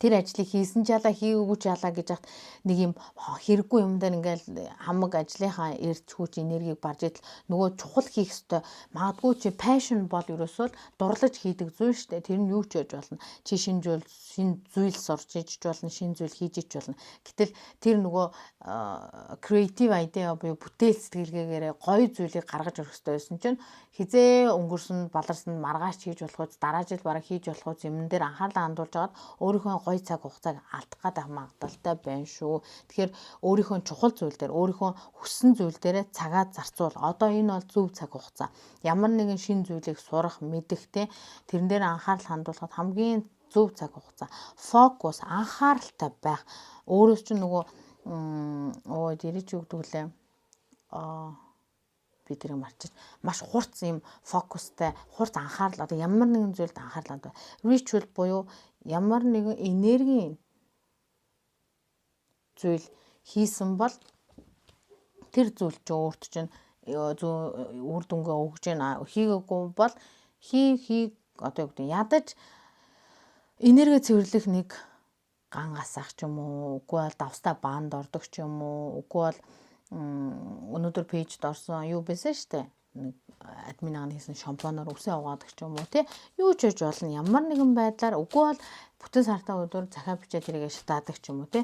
тэр ажлыг хийсэн ч ялаа хийгээгүй ч ялаа гэж хат нэг юм хэрэггүй юм дээр ингээл хамаг ажлынхаа эрч хүч энергийг барж идэл нөгөө чухал хийх ёстой магадгүй чи passion бол ерөөсөө дурлаж хийдэг зүйл шүү дээ. Тэр нь юу ч байж болно. Чи шинэ зүйл сурч иж болно, шинэ зүйл хийж ич болно. Гэтэл тэр нөгөө creative idea буюу бүтээл сэтгэлгээгээр гоё зүйлийг гаргаж өрөх ёстой байсан чинь хизээ өнгөрсөн баларсан маргааш хийж болох үз дараа жил бараг хийж болох үз юм дээр анхаарлаа хандуулж агаад өөрийнхөө гоё цаг хугацааг алдах гэдэг магадaltaй байна шүү. Тэгэхээр өөрийнхөө чухал зүйл дээр өөрийнхөө хүссэн зүйл дээрээ цагаа зарцуул. Одоо энэ бол зөв цаг хугацаа. Ямар нэгэн шин зүйлийг сурах, мэдэх тэрэн дээр анхаарал хандуулахад хамгийн зөв цаг хугацаа. Фокус анхааралтай байх. Өөрөөс чинь нөгөө дэрэж өгдөг лээ. Би тэрийг марчиж маш хурц юм фокустай хурц анхаарал одоо ямар нэгэн зүйлд анхаарлаа ritual буюу ямар нэгэн энергийн зүйл хийсэн бол тэр зүйл чинь өөрт чинь үр дүнгээ өгж гэнэ. Хийгээгүй бол одоо юу гэдэг ядаж энерги цэвэрлэх нэг ган асаах ч юм уу, үгүй бол давстаа баанд ордог ч юм уу, үгүй бол өнөөдөр пэйжд орсон юу байсан штэ нэг админ ааны хийсэн шампунаар үсээ угаадаг ч юм уу юу ч хийж болно. Ямар нэгэн байдлаар үгүй бол бүтэн сартаа өдөр захаа бичээд тэргээ шатаадаг ч юм уу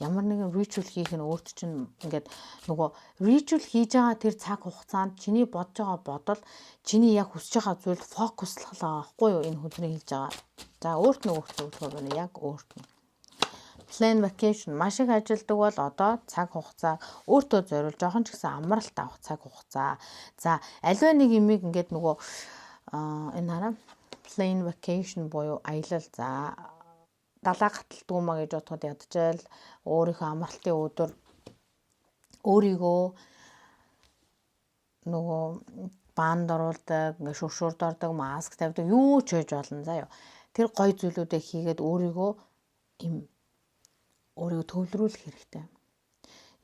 ямар нэгэн ritual хийх нь өөрт чинь ингээд нөгөө ritual хийж байгаа тэр цаг хугацаанд чиний бодож байгаа бодол чиний яг хүсэж байгаа зүйл фокуслах байхгүй юу энэ хөдрийн хийж байгаа. За өөрт нь зөвлөхөр байна яг өөрт нь plan vacation маш их ажилдаг бол одоо цаг хугацаа өөртөө зориулж жоохон ч гэсэн амралт авах цаг хугацаа. За аливаа нэг юмыг ингээд нөгөө энэ хараа plan vacation буюу аялал за далаа гаталтгүй маа гэж бодоход ядчаал өөрийнхөө амралтын өдөр өөрийгөө нөгөө баанд оруулдаг, ингээд шүршүрд ордог, маск тавьдаг юу ч хийж болно заа юу. тэр гоё зүйлүүдээ хийгээд өөрийгөө төвлөрүүлэх хэрэгтэй.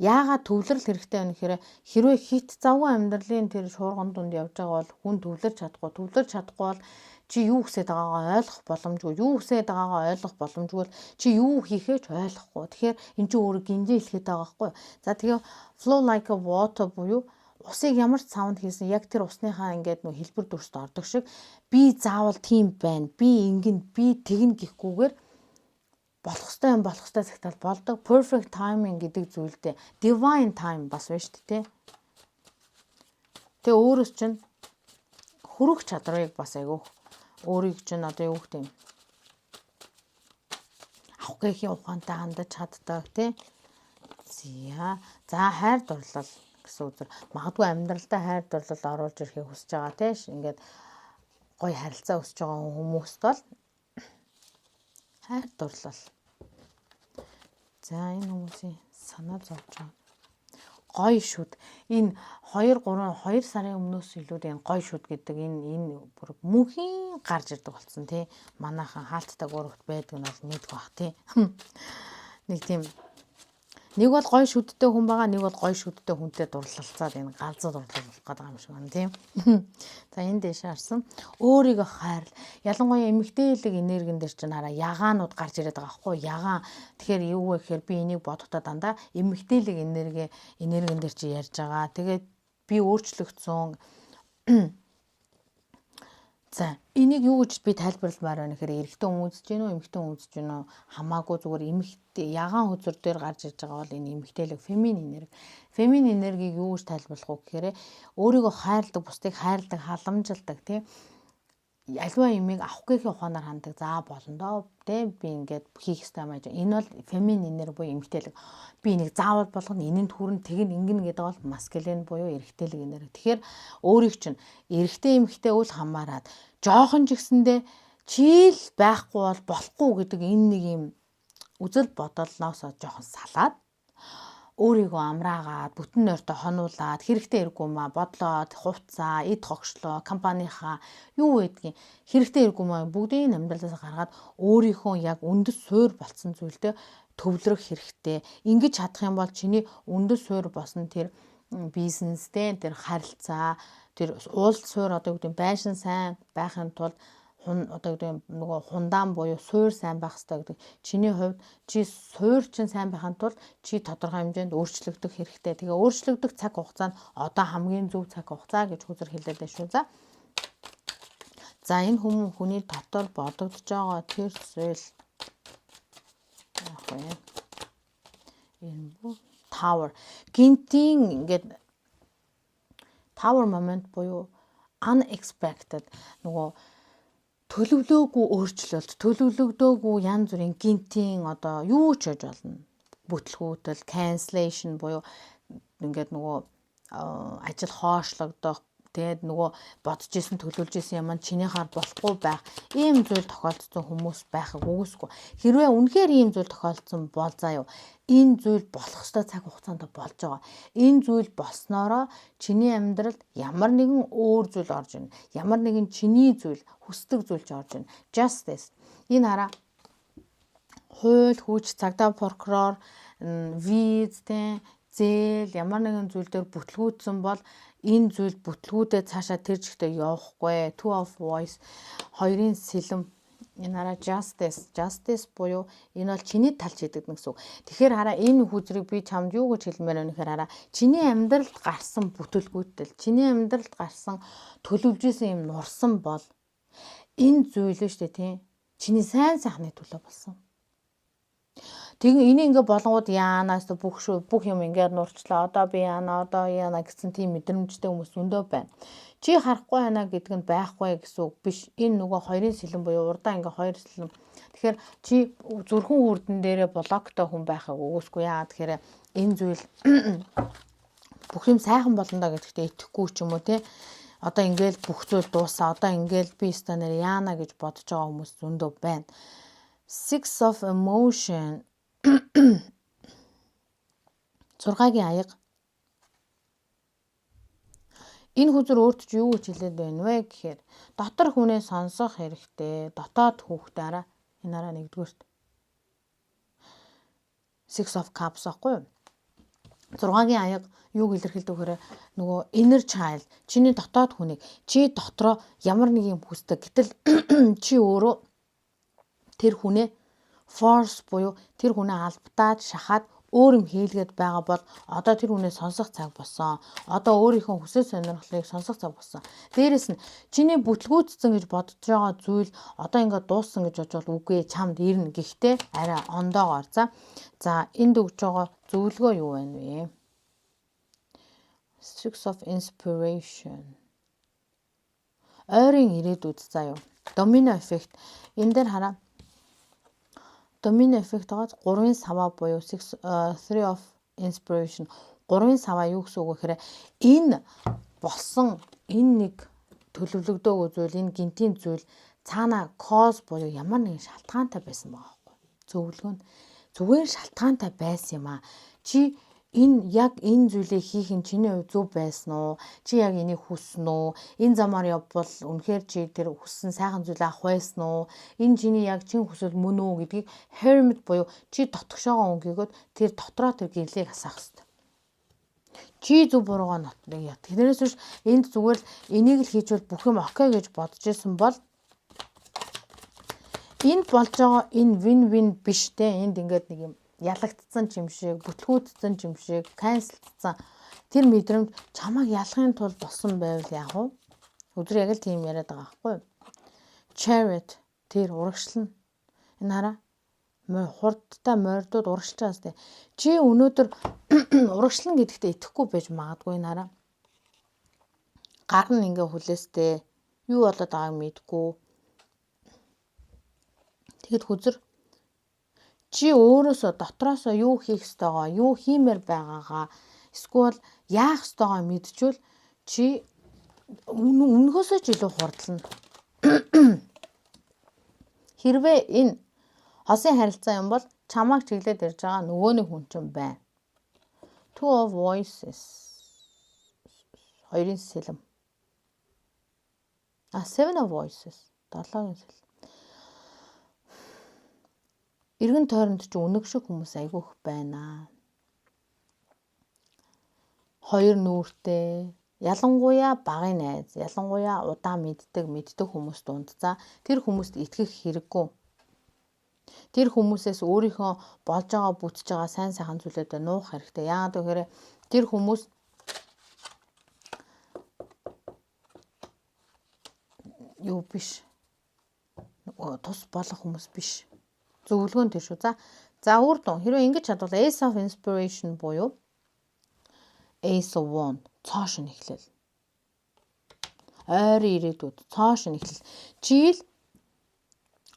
Яагаад төвлөрөл хэрэгтэй вэ гэхээр хэрвээ хит завгүй амьдралын тэр шуурган дунд явж байгаа бол хүн төвлөрч чадахгүй бол чи юу хүсэж байгаагаа ойлгох боломжгүй. Юу хүсэж байгаагаа ойлгох боломжгүй бол чи юу хийхээ ч ойлгохгүй. Тэгэхээр эн чинь өөрөө гинжээ хэлэхэд байгаа байхгүй. За тэгээ flow like a water буюу усыг ямар ч савнд хийсэн яг тэр усныхаа ингээд нөө хэлбэр дүрст ордог шиг би заавал тийм байна. Би ингэн би тэгнэ гэхгүйгээр болох ёстой цагтаа болдог. Perfect timing гэдэг зүйлдээ divine time бас байна шүү дээ. Тэгээ өөрөөс чинь хөрөх чадрыг бас айгүйх өөрийг чинь одоо юу гэх юм авах гэхийн ухаантай хандаж чаддаг тий. За хайр дурлал гэсэн үзэр магадгүй амьдралдаа хайр дурлал оруулж ирэхийг хүсэж байгаа тий. Ингээд гоё харилцаа өсөж байгаа хүмүүст бол хайр дурлал. За энэ хүмүүсийн санаа зовж байгаа. Гоё шүд. Энэ 2 сарын өмнөөс илүү энэ гоё шүд гэдэг энэ бүр мөнхийн гарч ирдэг болсон тий. Манайхан хаалттай гуравт байдаг нь бол мэдгүй бах тий. Нэг бол гоё шүдтэй хүн байгаа, нэг бол гоё шүдтэй хүнтэй дурлалцаад энэ галзуу дурлал болох гэдэг юм шиг байна тийм. За энэ дэше харсан. Өөрийгөө хайрл. Ялангуяа эмэгтэйлэг энергийн дээр чинь хараа ягаанууд гарч ирээд байгаа байхгүй ягаан. Тэгэхээр юу вэ гэхээр би энийг бодохдоо дандаа эмэгтэйлэг энергийн дээр чи ярьж байгаа. Тэгээд би өөрчлөгдсөн. За энийг юу гэж би тайлбарламаар байна гэхээр эрэгтэй хүн үзэж гинөө эмэгтэй хүн үзэж гинөө хамаагүй зүгээр эмэгтэй ягаан хөзөр дээр гарч ирж байгаа бол энэ эмэгтэйлэг феминин энергийг юу гэж тайлбарлах вэ гэхээр өөрийгөө хайрладаг, бусдыг хайрладаг, халамжилдаг тийм альва юмыг авах гэхийн ухаанаар ханддаг. За болно доо тий би ингээд хийх ёстой юм аа. Энэ бол феминин энерги буюу эмэгтэйлэг. Би энийг заавал болгоно, энэнд хүрэн тэгин ингэнэ гэдэг бол маскулин буюу эрэгтэйлэг энерги. Тэгэхээр өөрийг чинь эрэгтэй эмэгтэй үл хамааран жоохон ч гэсэндээ чийл байхгүй бол болохгүй гэдэг энэ нэг юм үзэл бодолноос жоохон салаад өөрийгөө амраагаад бүтэн нойртой хонуулаад хэрэгтэй хэрэггүй маа бодлоод хувцаа, эд хогшлоо, компанийнхаа юу гэдгийг хэрэгтэй хэрэггүй маа бүгдийг амьдралаас гаргаад өөрийнхөө яг үндэс суурь болсон зүйлдээ төвлөрөх хэрэгтэй. Ингэж чадах юм бол чиний үндэс суурь болсон тэр бизнестэй тэр харилцаа, тэр уулт суурь одоо гэдэг байшин сайн байхын тулд одоо гэдэг нөгөө хундаан буюу суурь сайн байх хэрэгтэй гэдэг. Чиний хувьд чи суурь чинь сайн байхын тулд чи тодорхой хэмжээнд өөрчлөгдөх хэрэгтэй. Тэгээ өөрчлөгдөх цаг хугацаа нь одоо хамгийн зөв цаг хугацаа гэж хүзэр хэлээд байна шүү. За энэ хүний дотор бодогдож байгаа тэр зүйл яг энэ tower гинтийн ингээд tower moment буюу unexpected нөгөө төлөвлөөгүй өөрчлөлт, төлөвлөгдөөгүй янз бүрийн гинтийн одоо юу ч хийж болно. Бүтлгүүтэл, cancellation буюу ингээд нөгөө ажил хоошлогдох, тэгээд нөгөө бодож исэн төлөвлөж исэн юм чинийхаар болохгүй байх. Ийм зүйл тохиолдсон хүмүүс байхыг үгүйсгүй. Хэрвээ үнэхээр ийм зүйл тохиолдсон бол заа юу. Энэ зүйл болох ёстой цаг хугацаанд болж байгаа. Энэ зүйл болсноороо чиний амьдралд ямар нэгэн өөр зүйл орж ирнэ. Ямар нэгэн чиний зүйл, хүсдэг зүйл орж ирнэ. Justice. Энэ хараа хууль, хүч, цагдаа, прокурор, виз, зээл ямар нэгэн зүйл дээр бүтлгүүдсэн бол энэ зүйл бүтлгүүдээ цаашаа тэр жигтэй явахгүй. Two of voice хоёрын сэлэм. Энэ хараа justice буюу энэ бол чиний талч хийдэг гэсэн үг. Тэгэхээр хараа энэ хүзрийг би чамд юу гэж хэлмээр байна гэхээр хараа чиний амьдралд гарсан бүтлгүүдтэл чиний амьдралд гарсан төлөвлөж исэн юм нурсан бол энэ зүйл нь шүү дээ тийм чиний сайн сайхны төлөө болсон. Тэгээ энийг ингээ болонгууд яанаас бүх юм ингээ нурчлаа. Одоо би яана гэсэн тийм мэдрэмжтэй хүмүүс өндөө байна. Чи харахгүй байна гэдэг нь байхгүй гэсэн үг биш. Энэ нөгөө хоёрын сэлэн буюу урдаа ингээ хоёр сэлэн. Тэгэхээр чи зүрхэн үрдэн дээрээ блоктой хүн байхыг үгүйсгүй яа. Тэгэхээр энэ зүйл бүх юм сайхан болно да гэдэгтээ итгэхгүй ч юм уу те. Одоо ингээл бүх зүйл дуусаа. Одоо ингээл би станаар яана гэж бодож байгаа хүмүүс өндөө байна. Six of emotion 6-гийн аяга. Энэ хүзэр өөрт ч юу гэж хэлээд байна вэ гэхээр дотор хүнээ сонсох хэрэгтэй. Дотоод хүүхдээ араа энэ араа нэгдүгээрт Six of Cups ахгүй юу? 6-гийн аяга юуг илэрхийлдэг гэхээр нөгөө inner child чиний дотоод хүнийг чи дотроо ямар нэг юм хүсдэг. Гэтэл чи өөрөө тэр хүнээ force буюу тэр хүнээ албатаад шахаад өөр юм хийлгээд байгаа бол одоо тэр хүнээ сонсох цаг болсон. Одоо өөрийнхөө хүсэл сонирхлыг сонсох цаг болсон. Дээрэс нь чиний бүтлгүүцсэн гэж бодож байгаа зүйл одоо ингээд дууссан гэж бодвол үгүй чамд ирнэ. Гэхдээ арай ондоогоор за энд өгж байгаа зөвлөгөө юу байна вэ? Six of Inspiration. Ойрын ирээдүйд заа юу. Domino effect. Энэ дээр хараа. Domino effect байгаа 3-ын саваа буюу 3 of Inspiration. 3-ын саваа юу гэсэн үг вэ гэхээр энэ болсон энэ нэг төлөвлөгдөөгөө зүйл энэ гинтийн зүйл цаана cause буюу ямар нэгэн шалтгаантай байсан байгаа байхгүй. Зөвлөгөө нь зүгээр шалтгаантай байсан юм аа. Чи энэ яг энэ зүйлийг хийх нь чиний хувьд зөв байсан уу? Чи яг энийг хүснэ үү? Энэ замаар явбал үнэхээр чи тэр хүссэн сайхан зүйл авах байсан уу? Энэ чиний яг чин хүсэл мөн үү гэдгийг hermit буюу чи дотгошоогоо өнгийгөөд тэр дотроо тэр гэрлийг асаах хэрэгтэй. Чи зөв буруугаа нотлыг яа. Тэрнээс биш энд зүгээр л энийг л хийжвэл бүх юм окей гэж бодож исэн бол энд болж байгаа энэ win-win биш те. Энд ингээд нэг юм ялагдсан юм шиг, бүтлгүүдсэн юм шиг, канселдсан тэр мэдрэмж чамайг ялахын тулд болсон байвал яах вэ? Өдөр яг л тийм яриад байгаа байхгүй юу? Chariot тэр урагшлна. Энэ хараа хурдтай мордууд урагшиж байгаас те. Чи өнөөдөр урагшлна гэдэгтээ итгэхгүй байж магадгүй энэ хараа. Гар нь ингээ хүлээстэй юу болоод байгааг мэдгүй. Тэгэд хүзэр чи өөрөөсөө дотроосоо юу хийх ёстойгоо, юу хиймээр байгаагаа эсвэл яах ёстойгоо мэдчихвэл чи өмнөхөөсөө ч илүү хурдлана. Хэрвээ энэ хосын харилцаа юм бол чамайг чиглээд ирж байгаа нөгөө нэг хүн чинь байна. Two of Voices. Хоёрын сэлэм. Seven of Voices. 7-гийн сэлэм. Иргэн тойронд ч өнөг шиг хүмүүс айгүйх байна. Хоёр нүүртэй, ялангуяа багын найз, ялангуяа удаан мэддэг хүмүүс дунд за тэр хүмүүст итгэх хэрэггүй. Тэр хүмүүсээс өөрийнхөө болж байгаа бүтэж байгаа сайн сайхан зүйлүүдэд нуух хэрэгтэй. Яагаад гэвэл тэр хүмүүс юу биш. Тус болох хүмүүс биш. Зөвлөгөө нь тэр шүү. За үр дүн хэрвээ ингэж чадвал Ace of Inspiration буюу Ace of Wand цоошин эхлэл. Ойрын ирээдүйд цоошин эхлэл. Чи л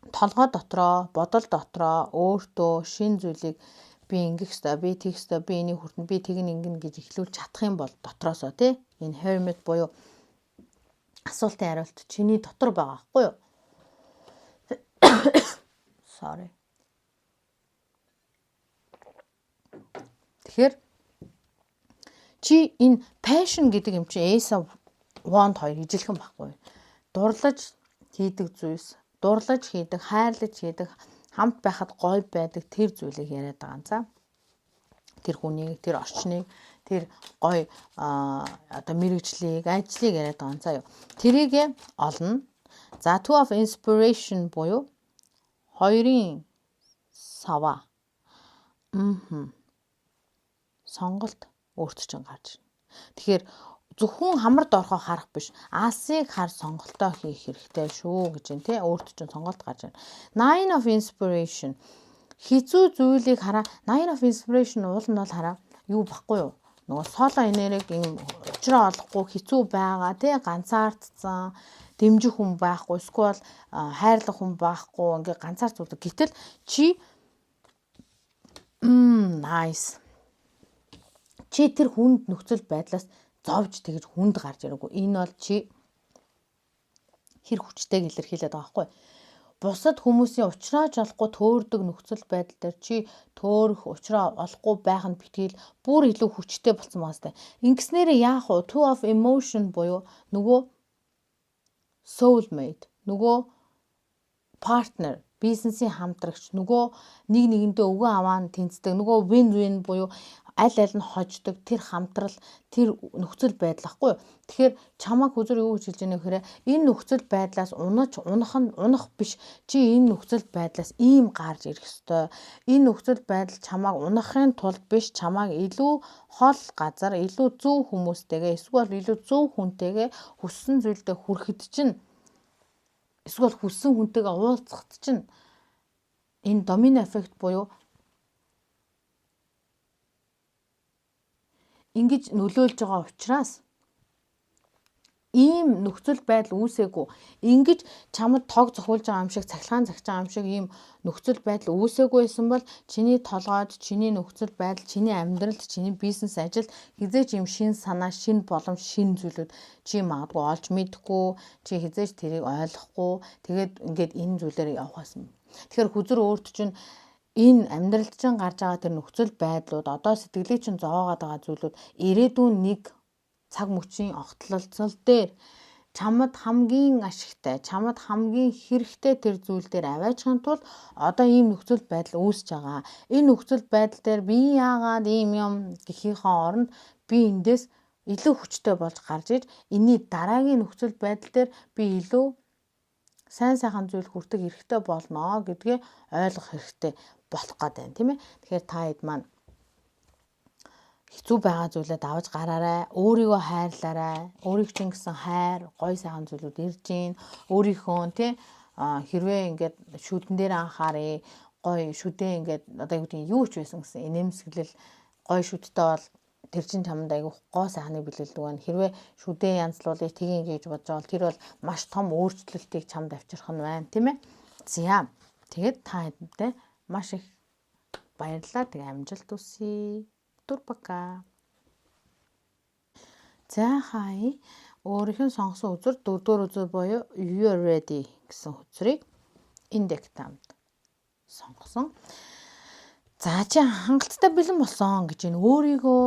толгой дотроо, бодол дотроо өөртөө шин зүйлийг би ингэх ёстой, би тэгэх ёстой, би энийг хүртэн, би тэгнэ ингэнэ гэж эхлүүл чадах юм бол дотроосоо тий энэ hermit буюу асуултын хариулт чиний дотор байгаа байхгүй юу? Sorry. Тэгэхээр чи энэ passion гэдэг юм чи Ace of Wand 2 ижилхэн байхгүй. Дурлаж хийдэг зүйлс, дурлаж хийдэг, хайрлаж хийдэг, хамт байхад гоё байдаг тэр зүйлийг яриад байгаа юм. За. Тэр хүнийг, тэр орчныг, тэр гоё одоо мэрэгжлийг, ажлыг яриад байгаа юм. За юу. Тэрийг олно. За Two of Inspiration буюу хоёрын сава. Сонголт өөрт чинь гарч ирнэ. Тэгэхээр зөвхөн хамард орохоо харах биш. Алсыг хар сонголтоо хийх хэрэгтэй шүү гэж юм тий. Өөрт чинь сонголт гарч ирнэ. Nine of Inspiration. Хизүү зүйлийг хараа. Nine of Inspiration уул нь бол хараа. Юу баггүй юу? Нөгөө соло энерги юм учраа олохгүй хизүү байгаа тий. Ганцаардсан дэмжих хүн байхгүй, эсвэл хайрлах хүн байхгүй, ингээ ганцаар зүгдэг. Гэтэл чи nice. Чи тэр хүнд нөхцөл байдлаас зовж тэгж хүнд гарч ирээгүй. Энэ бол чи хэр хүчтэйг илэрхийлээд байгаа байхгүй. бусад хүмүүсийн уулзрааж олохгүй төөрдөг нөхцөл байдал дээр чи төөрөх уулзраа олохгүй байх нь битгийл бүр илүү хүчтэй болсон байгаа сте. Ингэснээрээ яах вэ? Two of emotion буюу нөгөө soulmate, нөгөө партнер, бизнесийн хамтрагч, нөгөө нэг нэгэндээ өгөө аваа нь тэнцдэг, нөгөө win-win буюу аль аль нь хождог тэр хамтрал, тэр нөхцөл байдал ахгүй юу? Тэгэхээр чамайг хүзэр юу гэж хэлж яана гэхээр энэ нөхцөл байдлаас унах биш. Чи энэ нөхцөл байдлаас ийм гарч ирэх ёстой. Энэ нөхцөл байдал чамайг унахын тулд биш, чамайг илүү хол газар, илүү зөв хүмүүстэйгээ, эсвэл илүү зөв хүнтэйгээ хүссэн зүйлдээ хүрэхэд чинь эсвэл хүссэн хүнтэйгээ уулзахад чинь энэ домино эффект буюу ингэж нөлөөлж байгаа учраас ийм нөхцөл байдал үүсээгүй. Ингэж чамд тог зохиулж байгаа юм шиг, цахилгаан загч байгаа юм шиг ийм нөхцөл байдал үүсээгүй байсан бол чиний толгойд, чиний нөхцөл байдал, чиний амьдралд, чиний бизнес ажилд хизээч ийм шин санаа, шин боломж, шин зүйлүүд чи магадгүй олж мэдэхгүй, чи хизээч тэрийг ойлгохгүй, тэгээд ингээд энэ зүйлээр явахаас юм. Тэгэхээр хүзэр өөрт чинь энэ амьдралд чинь гарч байгаа тэр нөхцөл байдлууд, одоо сэтгэлийг чинь зоогоод байгаа зүйлүүд ирээдүйн нэг цаг мөчийн огтлолцол дээр чамд хамгийн ашигтай, чамд хамгийн хэрэгтэй тэр зүйл дээр аваачхын тулд одоо ийм нөхцөл байдал үүсэж байгаа. Энэ нөхцөл байдал дээр би яагаад ийм юм гэхийнхээ оронд би эндээс илүү хүчтэй болж гарч иж энэний дараагийн нөхцөл байдал дээр би илүү сайн сайхан зүйл хүртэх хэрэгтэй болно гэдгээ ойлгох хэрэгтэй болох гээд байна, тийм ээ. Тэгэхээр та хэд маань хэцүү байгаа зүйлээ давж гараарай, өөрийгөө хайрлаарай. Өөрийг чинь гэсэн хайр, гоё сайхан зүйлүүд ирж гин. Өөрийнхөө тий хэрвээ ингээд шүдэн дээр анхаарай, гоё шүдээ ингээд одоо юу гэдэг юу ч байсан гэсэн инээмсэглэл гоё шүдтэй бол тэр чин чамд айгу гоо сайхныг билүүлдэг байна. Хэрвээ шүдээ янзлуулъя тгийг гэж бодож байгаа бол тэр бол маш том өөрчлөлтийг чамд авчрах нь байна, тийм ээ. За тэгээд та хэдэнтэй маш их баярлалаа. Тэгээ амжилт хүсье. Турбака. За хай өөрийнх нь сонгосон үзэр 4-р үзэр буюу you are ready гэсэн үзрийг индектамд сонгосон. За чи хангалттай бэлэн болсон гэж энэ өөрийгөө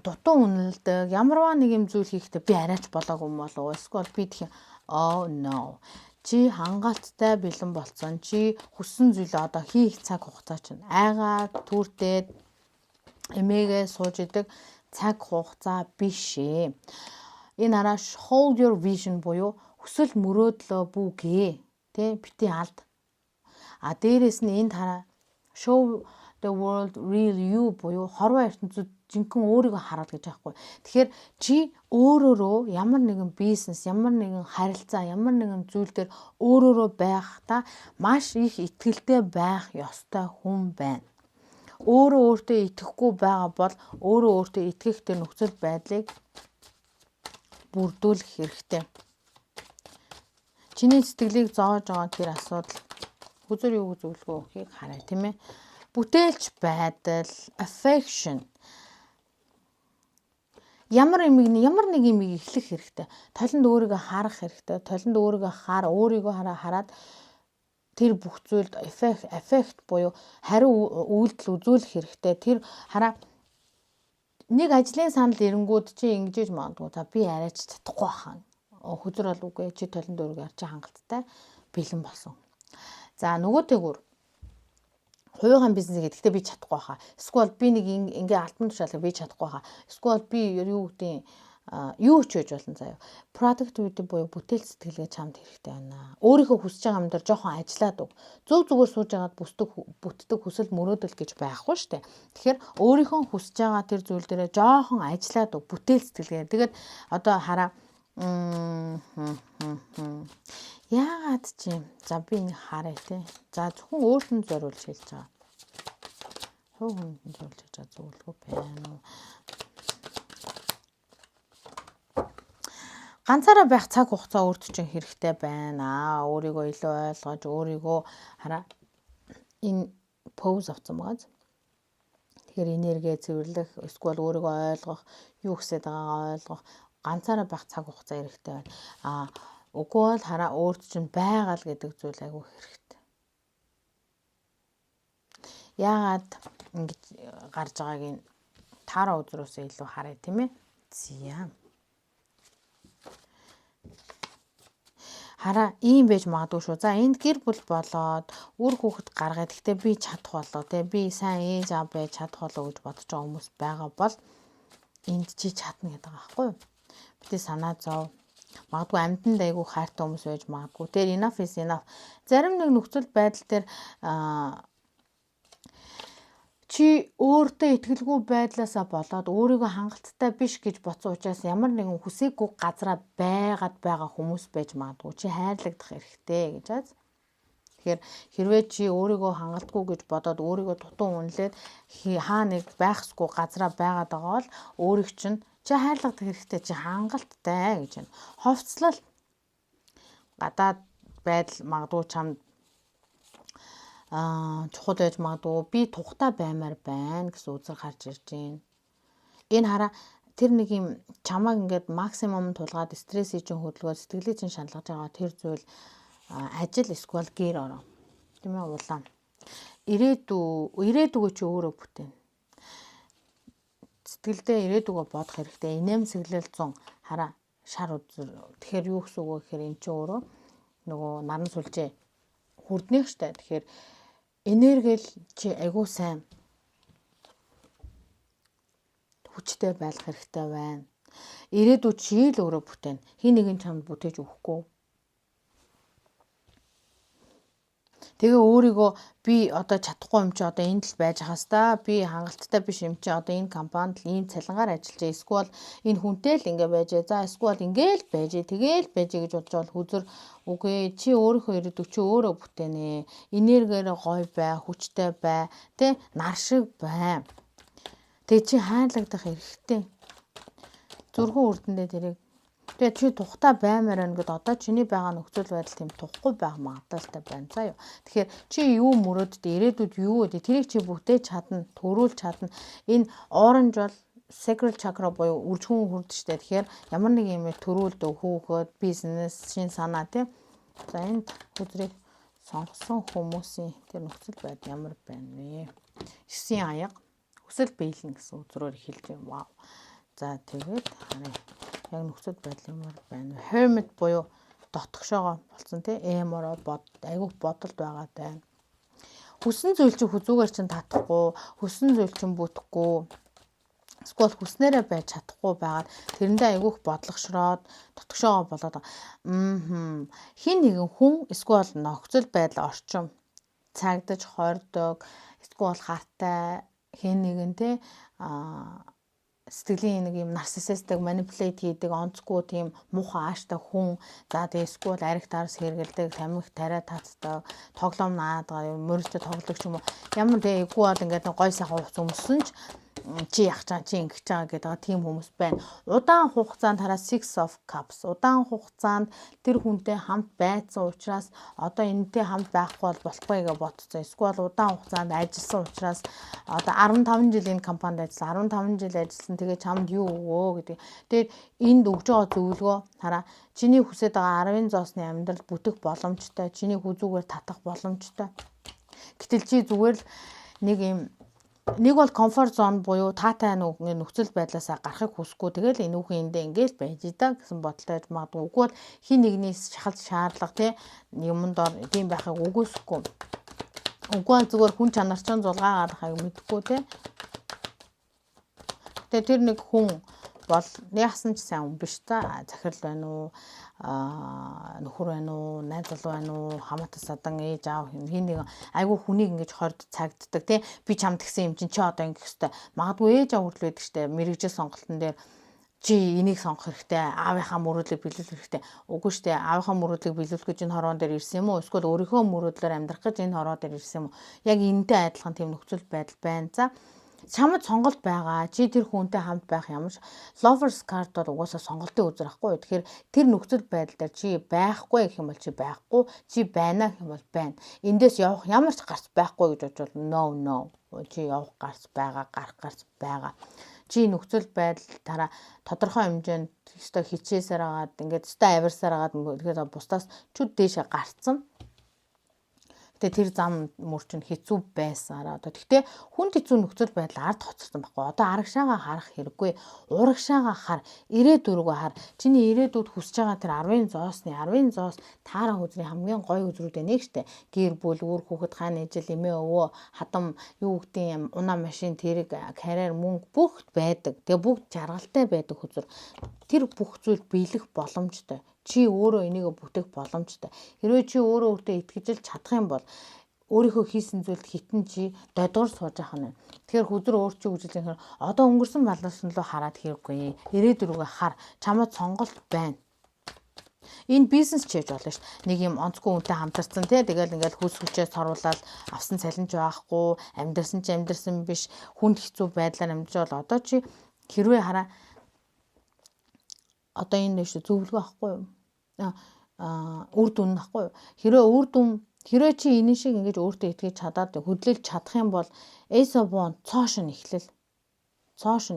дутуу үнэлдэг ямарваа нэг юм зүйл хийхдээ би арайч болоогүй юм болов уу? Эсвэл би тэх oh no. Чи хангалттай бэлэн болсон. Чи хүссэн зүйлээ одоо хийх цаг хугацаа чинь айгаад түүртээд эмээгээ сууж идэг цаг хугацаа биш ээ. Энэ араш hold your vision буюу хүсэл мөрөөдлөө бүгэ. Тэ бити алд. А дээрэс нь энд хараа show the world real you буюу хорвоо ертөнцид жинхэнэ өөрийгөө хараад гэж аахгүй. Тэгэхээр чи өөрөөрөө ямар нэгэн бизнес, ямар нэгэн харилцаа, ямар нэгэн зүйл дээр өөрөөрөө байхдаа маш их итгэлтэй байх ёстой хүн байна. Өөрөө өөртөө итгэхгүй байгаа бол өөрөө өөртөө итгэх тэр нөхцөл байдлыг бүрдүүлэх хэрэгтэй. Чиний сэтгэлийг зоож байгаа тэр асуудал хүзэр юу гэж зөвлөгөө өгөхийг хараа, тийм ээ. Бүтээлч байдал, affection. Ямар нэг юм эхлэх хэрэгтэй. Толинд өөрийгөө харах хэрэгтэй. Толинд өөрийгөө өөрийгөө хараад тэр бүх зүйлд эффект буюу хариу үйлдэл үзүүлэх хэрэгтэй. Тэр хараа нэг ажлын санал ирэнгүүд чи ингэж магадгүй та би арайч чадахгүй хаа. Хүзэр бол үгүй чи толинд өөрийгөө арчи хангалттай бэлэн болсон. За нөгөөтэйгүр хувийн бизнес гэдэгтээ би чадахгүй хаа. Эсвэл би нэг ингээ альбом тушаалаа би чадахгүй хаа. Эсвэл би юу гэдэг юу ч хийж болно заяа. Productivity буюу бүтээл сэтгэлгээ чамд хэрэгтэй байна. Өөрийнхөө хүсэж байгаа юм дээр жоохон ажиллаад өг. Зөв зүгээр сууж агаад бүтдэг хүсэл мөрөөдөл гэж байхгүй шүү дээ. Тэгэхээр өөрийнхөө хүсэж байгаа тэр зүйл дээрээ жоохон ажиллаад өг. Бүтээл сэтгэлгээ. Тэгээд одоо хараа яагаад чи за би нэг харъя те. За зөвхөн өөрт нь зориулж хэлж байгаа. Хувь хүнд зориулж хэлж байгаа зөвлөгөө байна уу? Ганцаараа байх цаг хугацаа өөрт чинь хэрэгтэй байна. Өөрийгөө илүү ойлгож, өөрийгөө хараа энэ pause авсан байгаа. Тэгэхээр энерги цэвэрлэх, эсвэл өөрийгөө ойлгох, юу гэсэд байгаагаа ойлгох, ганцаараа байх цаг хугацаа хэрэгтэй байна. Үгүй бол хараа өөрт чинь байгаа л гэдэг зүйл айгүй хэрэгтэй. Яагаад ингэж гарч байгааг нь таараа үзрөөсөө илүү харъя тийм ээ. За. Хараа ийм байж магадгүй шүү. За энд гэр бүл болоод үр хүүхэд гаргаад гэхдээ би чадах болоо те би сайн ээж аав байж чадах болоо гэж бодож байгаа хүмүүс байгаа бол энд чи чадна гэдэг байгаа байхгүй юу? Бидний санаа зов. Магадгүй амьтанд айгүй хайртай хүмүүс байж магадгүй. Тэр enough is enough. Зарим нэг нөхцөл байдал дээр чи өөртөө итгэлгүй байдлаасаа болоод өөрийгөө хангалттай биш гэж бодсон учраас ямар нэгэн хүсээгүй газараа байгаад байгаа хүмүүс байж магадгүй. Чи хайрлагдах хэрэгтэй гэж аз. Тэгэхээр хэрвээ чи өөрийгөө хангалтгүй гэж бодоод өөрийгөө дутуу үнэлээд хаа нэг байхсгүй газараа байгаад байгаа бол өөрийг чинь чи хайрлагдах хэрэгтэй, чи хангалттай гэж байна. Ховцлол гадаад байдал магадгүй чамд чухал байж магадгүй би тухтай баймаар байна гэсэн үзэр гарч ирж байна. Энэ хараа тэр нэг юм чамааг ингээд максимум тулгаад стрессийг чинь хөдөлгөөд сэтгэлийг чинь шаналгаж байгаа тэр зүйл ажил эсвэл гэр ороо. Тийм ээ улаан. Ирээдүгөө чи өөрөө бүтээн. Сэтгэлдээ ирээдүгөө бодох хэрэгтэй. Инээмсэглэл 100 хараа шар үзэр. Тэгэхээр юу гэсэн үг вэ гэхээр эн чинь өөрөө нөгөө наран сүлжээ хүрднэх штэ. Тэгэхээр энергиэл чи айгуу сайн хүчтэй байх хэрэгтэй байна. Ирээдүйд чи л өөрөө бүтээн. Хин нэгэн чамд бүтээж өгөхгүй. Тэгээ өөрийгөө би одоо чадахгүй юм чи одоо энд л байж хастаа. Би хангалттай биш юм чи одоо энэ компанид ийм цалингаар ажиллаж эсвэл энэ хүнтэй л ингэ байж. За эсвэл ингээл байж. Тэгээл байж гэж бодож бол хүзэр үгүй чи өөрийнхөө ирээдүйг чи өөрөө бүтээнэ. Энергиэрээ гоё бай, хүчтэй бай, тэ нар шиг бай. Тэгээ чи хайрлагдах хэрэгтэй. Зүрхэн үрдэндээ тэрийг тэгээ чи тухтай баймаар байна гэд одоо чиний байгаа нөхцөл байдал тийм тухгүй байх магадaltaй байна заа юу. Тэгэхээр чи юу мөрөөддөг ирээдүйд юу вэ? Тэрийг чи бүтээж чадна, төрүүлж чадна. Энэ оранж бол sacral chakra буюу үржихүүн хүрдэ штэ. Тэгэхээр ямар нэг юм төрүүлдэг хүүхэд, бизнес, шин санаа тийм. За энд хүзрийг сонгосон хүмүүсийн тэр нөхцөл байдал ямар байна вэ? 9 аяга хүсэл биелнэ гэсэн үзрээр эхэлж байна. Вау. За тэгээд харъя. Яг нөхцөл байдал ямар байна вэ? Hermit буюу дотгошоогоо болсон тий. Эмороо айгүйх бодолд байгаа байна. Хүссэн зүйл чинь хүзүүгээр чинь татахгүй, хүссэн зүйл чинь бүтэхгүй. Эсвэл хүснээрээ байж чадахгүй байгаад тэрэндээ айгүйх бодлогошроод дотгошоогоо болоод байгаа. Хин нэгэн хүн эсвэл нөхцөл байдал орчим цагдаж хордог, эсвэл хартай хин нэгэн тий сэтгэлийн нэг юм нарциссистик манипулейт хийдэг онцгүй тийм муухай ааштай хүн за тэгээ эсвэл ариг таарс хэргэлдэг тамхи тариа татдаг тоглоом наадаг мөрөлтөд тоглох юм уу ямар тэгээ эгүй бол ингээд гой сайхан уц өмссөн ч чи яах чаа чи ингэж байгаа гэдэг тийм хүмүүс байна. Удаан хугацаанд хараа 6 of cups удаан хугацаанд тэр хүнтэй хамт байцсан учраас одоо энэтэй хамт байхгүй бол болохгүй гэж бодсон. Эсвэл удаан хугацаанд ажилласан учраас одоо 15 жилийн компанид ажилласан 15 жил ажилласан тэгээ чамд юу өгөө гэдэг. Тэгээд энд өгж байгаа зөвлөгөө хараа чиний хүсэж байгаа 10 зоосны амьдрал бүтэх боломжтой, чиний хүзүүгээр татах боломжтой. Гэтэл чи зүгээр л нэг бол комфорт зон буюу таатай нөхцөл байдлаасаа гарахыг хүсэхгүй тэгэл энэ үхэн эндээ ингэж байж даа гэсэн бодолтой байж магадгүй. Үгүй бол хин нэгнээс шахалт шаардлага тий юмд ор тийм байхыг үгүйсэхгүй. Үгүй бол зүгээр хүн чанар чинь зулгаагаад байхыг мэдэхгүй тий. Тэгээ тэр нэг хүн бол яасан ч сайн хүн биш та захирал байна уу нөхөр байна уу найз залуу байна уу хамаатан садан ээж аав хин нэг айгүй хүнийг ингэж хорд цагддаг тий би чамд гисэн юм чинь чи одоо ингэх хэвээр магадгүй ээж аав хүртэл байдаг штэ мэрэгжил сонголтын дээр чи энийг сонгох хэрэгтэй аавынхаа мөрөөдлийг биелүүлэх хэрэгтэй үгүй штэ аавынхаа мөрөөдлийг биелүүлэх гэж энэ хорвон дээр ирсэн юм уу эсвэл өөрийнхөө мөрөөдлөөр амьдрах гэж энэ хорвоо дээр ирсэн юм уу яг энэтэй адилхан тийм нөхцөл байдал байна за чамд сонголт байгаа. Чи тэр хүнтэй хамт байх ямар lovers card бол угаасаа сонголтын үзэр ахгүй. Тэгэхээр тэр нөхцөл байдал дээр чи байхгүй гэх юм бол чи байхгүй, чи байна гэх юм бол байна. Эндээс явах ямар ч гарц байхгүй гэж бодвол no. Чи явах гарц байгаа, гарах гарц байгаа. Чи нөхцөл байдал тараа тодорхой хэмжээнд өстой хичээсээр агаад ингээд өстой авирсаар агаад тэгээд бусдаас чүд дээшээ гарцсан. Гэтэ тэр зам мөр чинь хэцүү байсаар одоо тэгтээ хүнд хэцүү нөхцөл байдал ард хоцорсон байхгүй. Одоо арагшаагаа харах хэрэггүй. Урагшаагаа хар, ирээдүргөө хар. Чиний ирээдүйд хүсэж байгаа тэр 10 зоос таарах үзрийн хамгийн гоё үзрүүдээ нэг штэ. Гэр бүл, үр хүүхэд, хаан ээжил, эмээ өвөө, хадам юу гэдэг юм, унаа машин, тэрэг, карьер, мөнгө бүгд байдаг. Тэгээ бүгд жаргалтай байдаг үзүр. Тэр бүх зүйл биелэх боломжтой. Чи өөрөө энийг бүтээх боломжтой. Хэрвээ чи өөрөө өөртөө итгэж чадах юм бол өөрийнхөө хийсэн зүйлд хитэн чи додгор сууж ах нь. Тэгэхээр хүзэр өөрчөө үжилхэн одоо өнгөрсөн баларсан руу хараад хэрэггүй. Ирээдүргөө хар. Чамд сонголт байна. Энэ бизнес ч хийж болно ш. Нэг юм онцгүй үнтэй хамтарсан тий. Тэгэл ингээл хүс хүчээ соруулаад авсан цалинж байхгүй, амьдрсан ч амьдрсан биш, хүнд хэцүү байдлаар амьдж бол одоо чи хэрвээ хараа одоо энэ нэш зөвлөгөө авахгүй юу? Үр дүн нахгүй юу? Хэрвээ чи энэ шиг ингэж өөртөө итгэж чадаад хөдлөж чадах юм бол Ace of Wands цоошин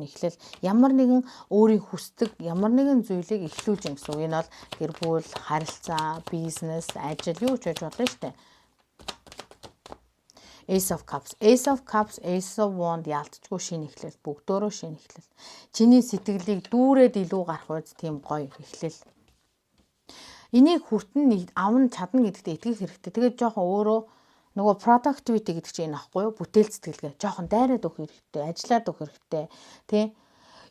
эхлэл. Ямар нэгэн өөрийн хүсдэг ямар нэгэн зүйлийг эхлүүлж юм гэсэн үг. Энэ бол гэр бүл, харилцаа, бизнес, ажил юу ч байж болно шүү дээ. Ace of Cups, Ace of Wands яалтчгүй шинэ эхлэл, бүгдөө шинэ эхлэл. Чиний сэтгэлийг дүүрээд илүү гарах үед тийм гоё эхлэл. Энийг хүртэн аван чадна гэдэгт итгэх хэрэгтэй. Тэгээд жоохон өөрөө нөгөө productivity гэдэг чинь энэ ахгүй юу? Бүтээл сэтгэлгээ. Жоохон дайраад өгөх хэрэгтэй, ажиллаад өгөх хэрэгтэй. Тэ?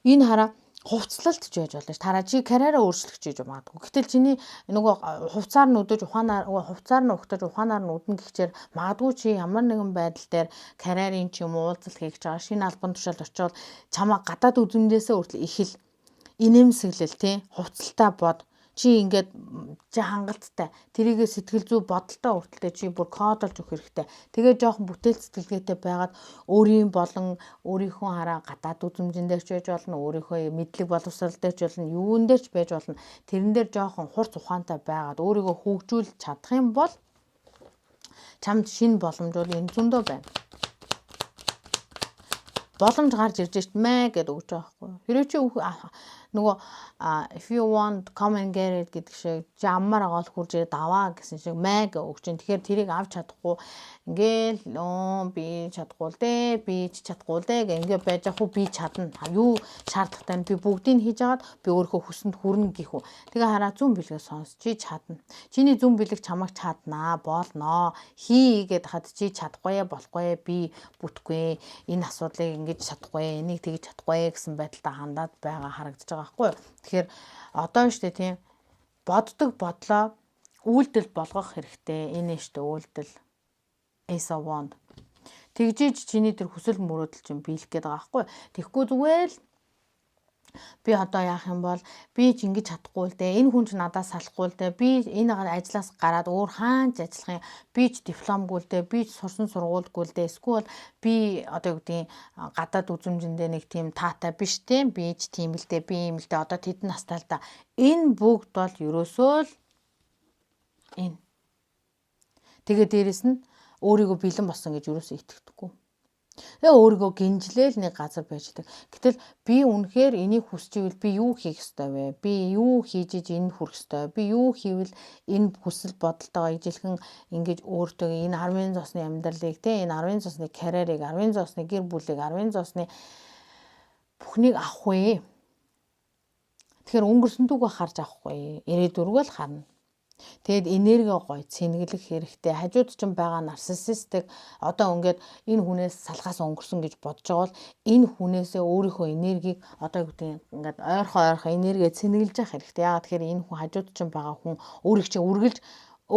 Энэ хараа хувцлалт ч байж болно ш. Тараа чи карьераа өөрчлөх гэж магадгүй. Гэтэл чиний нөгөө хувцаар нь өдөж ухаанаар ухаанаар нь өдөн гихчээр магадгүй чи ямар нэгэн байдал дээр карьерийн ч юм уулзалт хийж байгаа шинэ албан тушаал очивол чамаа гадаад үзмдээсээ хүртэл их л инээмсэглэл тий хувцалтаа бод. Чи ингээд чи хангалттай тэрийгэ сэтгэл зүй бодолтой хүртэлтэй чи бүр кодолж өгөх хэрэгтэй. Тэгээ жоохон бүтээл сэтгэлгээтэй байгаад өөрийн болон өөрийнхөө хараа гадаад үзмжиндээ ч байж болно, өөрийнхөө мэдлэг боловсрал дээр ч болно, юун дээр ч байж болно. Тэрэн дээр жоохон хурц ухаантай байгаад өөрийгөө хөгжүүлж чадах юм бол чамд шинэ боломжууд энэ зөндөө байна. Боломж гарч ирж шít мэ гэдэг үг жоохгүй. Хэрэв чи нөгөө if you want come and get it гэдэг шиг жаммаар агаал хурж ирээд аваа гэсэн шиг мэ гэж үг чинь. Тэгэхээр тэрийг авч чадахгүй ингээл би чадахгүй л дээ, би ч чадахгүй л дээ гэх ингээ байж ах уу би чадна. Юу шаардлагатай нь би бүгдийг хийж агаад би өөрийнхөө хүсэнд хүрнэ гэх үү. Тэгээ хараа зүүн бэлгээ сонс чи чадна. Чиний зүүн бэлэг чамайг чаднаа, болноо. Хийгээд хад чи чадахгүй болохгүй би бүтэхгүй. Энэ асуудлыг ингэж чадахгүй, энийг тэгж чадахгүй гэсэн байдалтай хандаад байгаа харагдаж байгаа байхгүй юу. Тэгэхээр одоо штэ тийм боддог бодлоо үйлдэл болгох хэрэгтэй. Энэ штэ үйлдэл Ace of Wands. Тэгжиж чиний тэр хүсэл мөрөөдөл чинь биелэх гээд байгаа байхгүй юу. Тэгэхгүй зүгээр л би одоо яах юм бол би ч ингэж чадахгүй л дээ. Энэ хүн ч надаас салахгүй л дээ. Би энэ ажлаас гараад өөр хаанч ажиллах юм. Би ч дипломгүй л дээ. Би ч сурсан сургуульгүй л дээ. Эсвэл би одоо юу гэдгийг гадаад үзмжиндээ нэг тийм таатай биш тийм. Би ч тийм л дээ. Би юм л дээ. Одоо тэдэн настай л да. Энэ бүгд бол ерөөсөө л энэ. Тэгээ дээрэс нь өөрийгөө бэлэн болсон гэж ерөөсөө итгэдэггүй. Тэгээ өөрийгөө гинжлээл нэг газар байждаг. Гэтэл би үнэхээр энийг хүсч ивэл би юу хийх ёстой вэ? Би юу хийж энэ хүрэх ёстой? Би юу хийвэл энэ хүсэл бодолтойгоо ижилхэн ингэж өөртөө энэ 10 зоосны амьдралыг те энэ 10 зоосны карьерийг 10 зоосны гэр бүлийг 10 зоосны бүхнийг авах вэ? Тэгэхээр өнгөрсөн дүүгээ харж авахгүй. Ирээдүргөө л харна. Тэгэд энерги гоё цэнгэлэх хэрэгтэй. Хажууд ч байгаа нарциссистик одоо ингээд энэ хүнээс салхаас өнгөрсөн гэж бодож байгаа бол энэ хүнээсээ өөрийнхөө энергийг одоо гэдэг ингээд ойрхон энерги цэнгэлж явах хэрэгтэй. Яагаад тэгэхээр энэ хүн хажууд ч байгаа хүн өөрийг чи үргэлж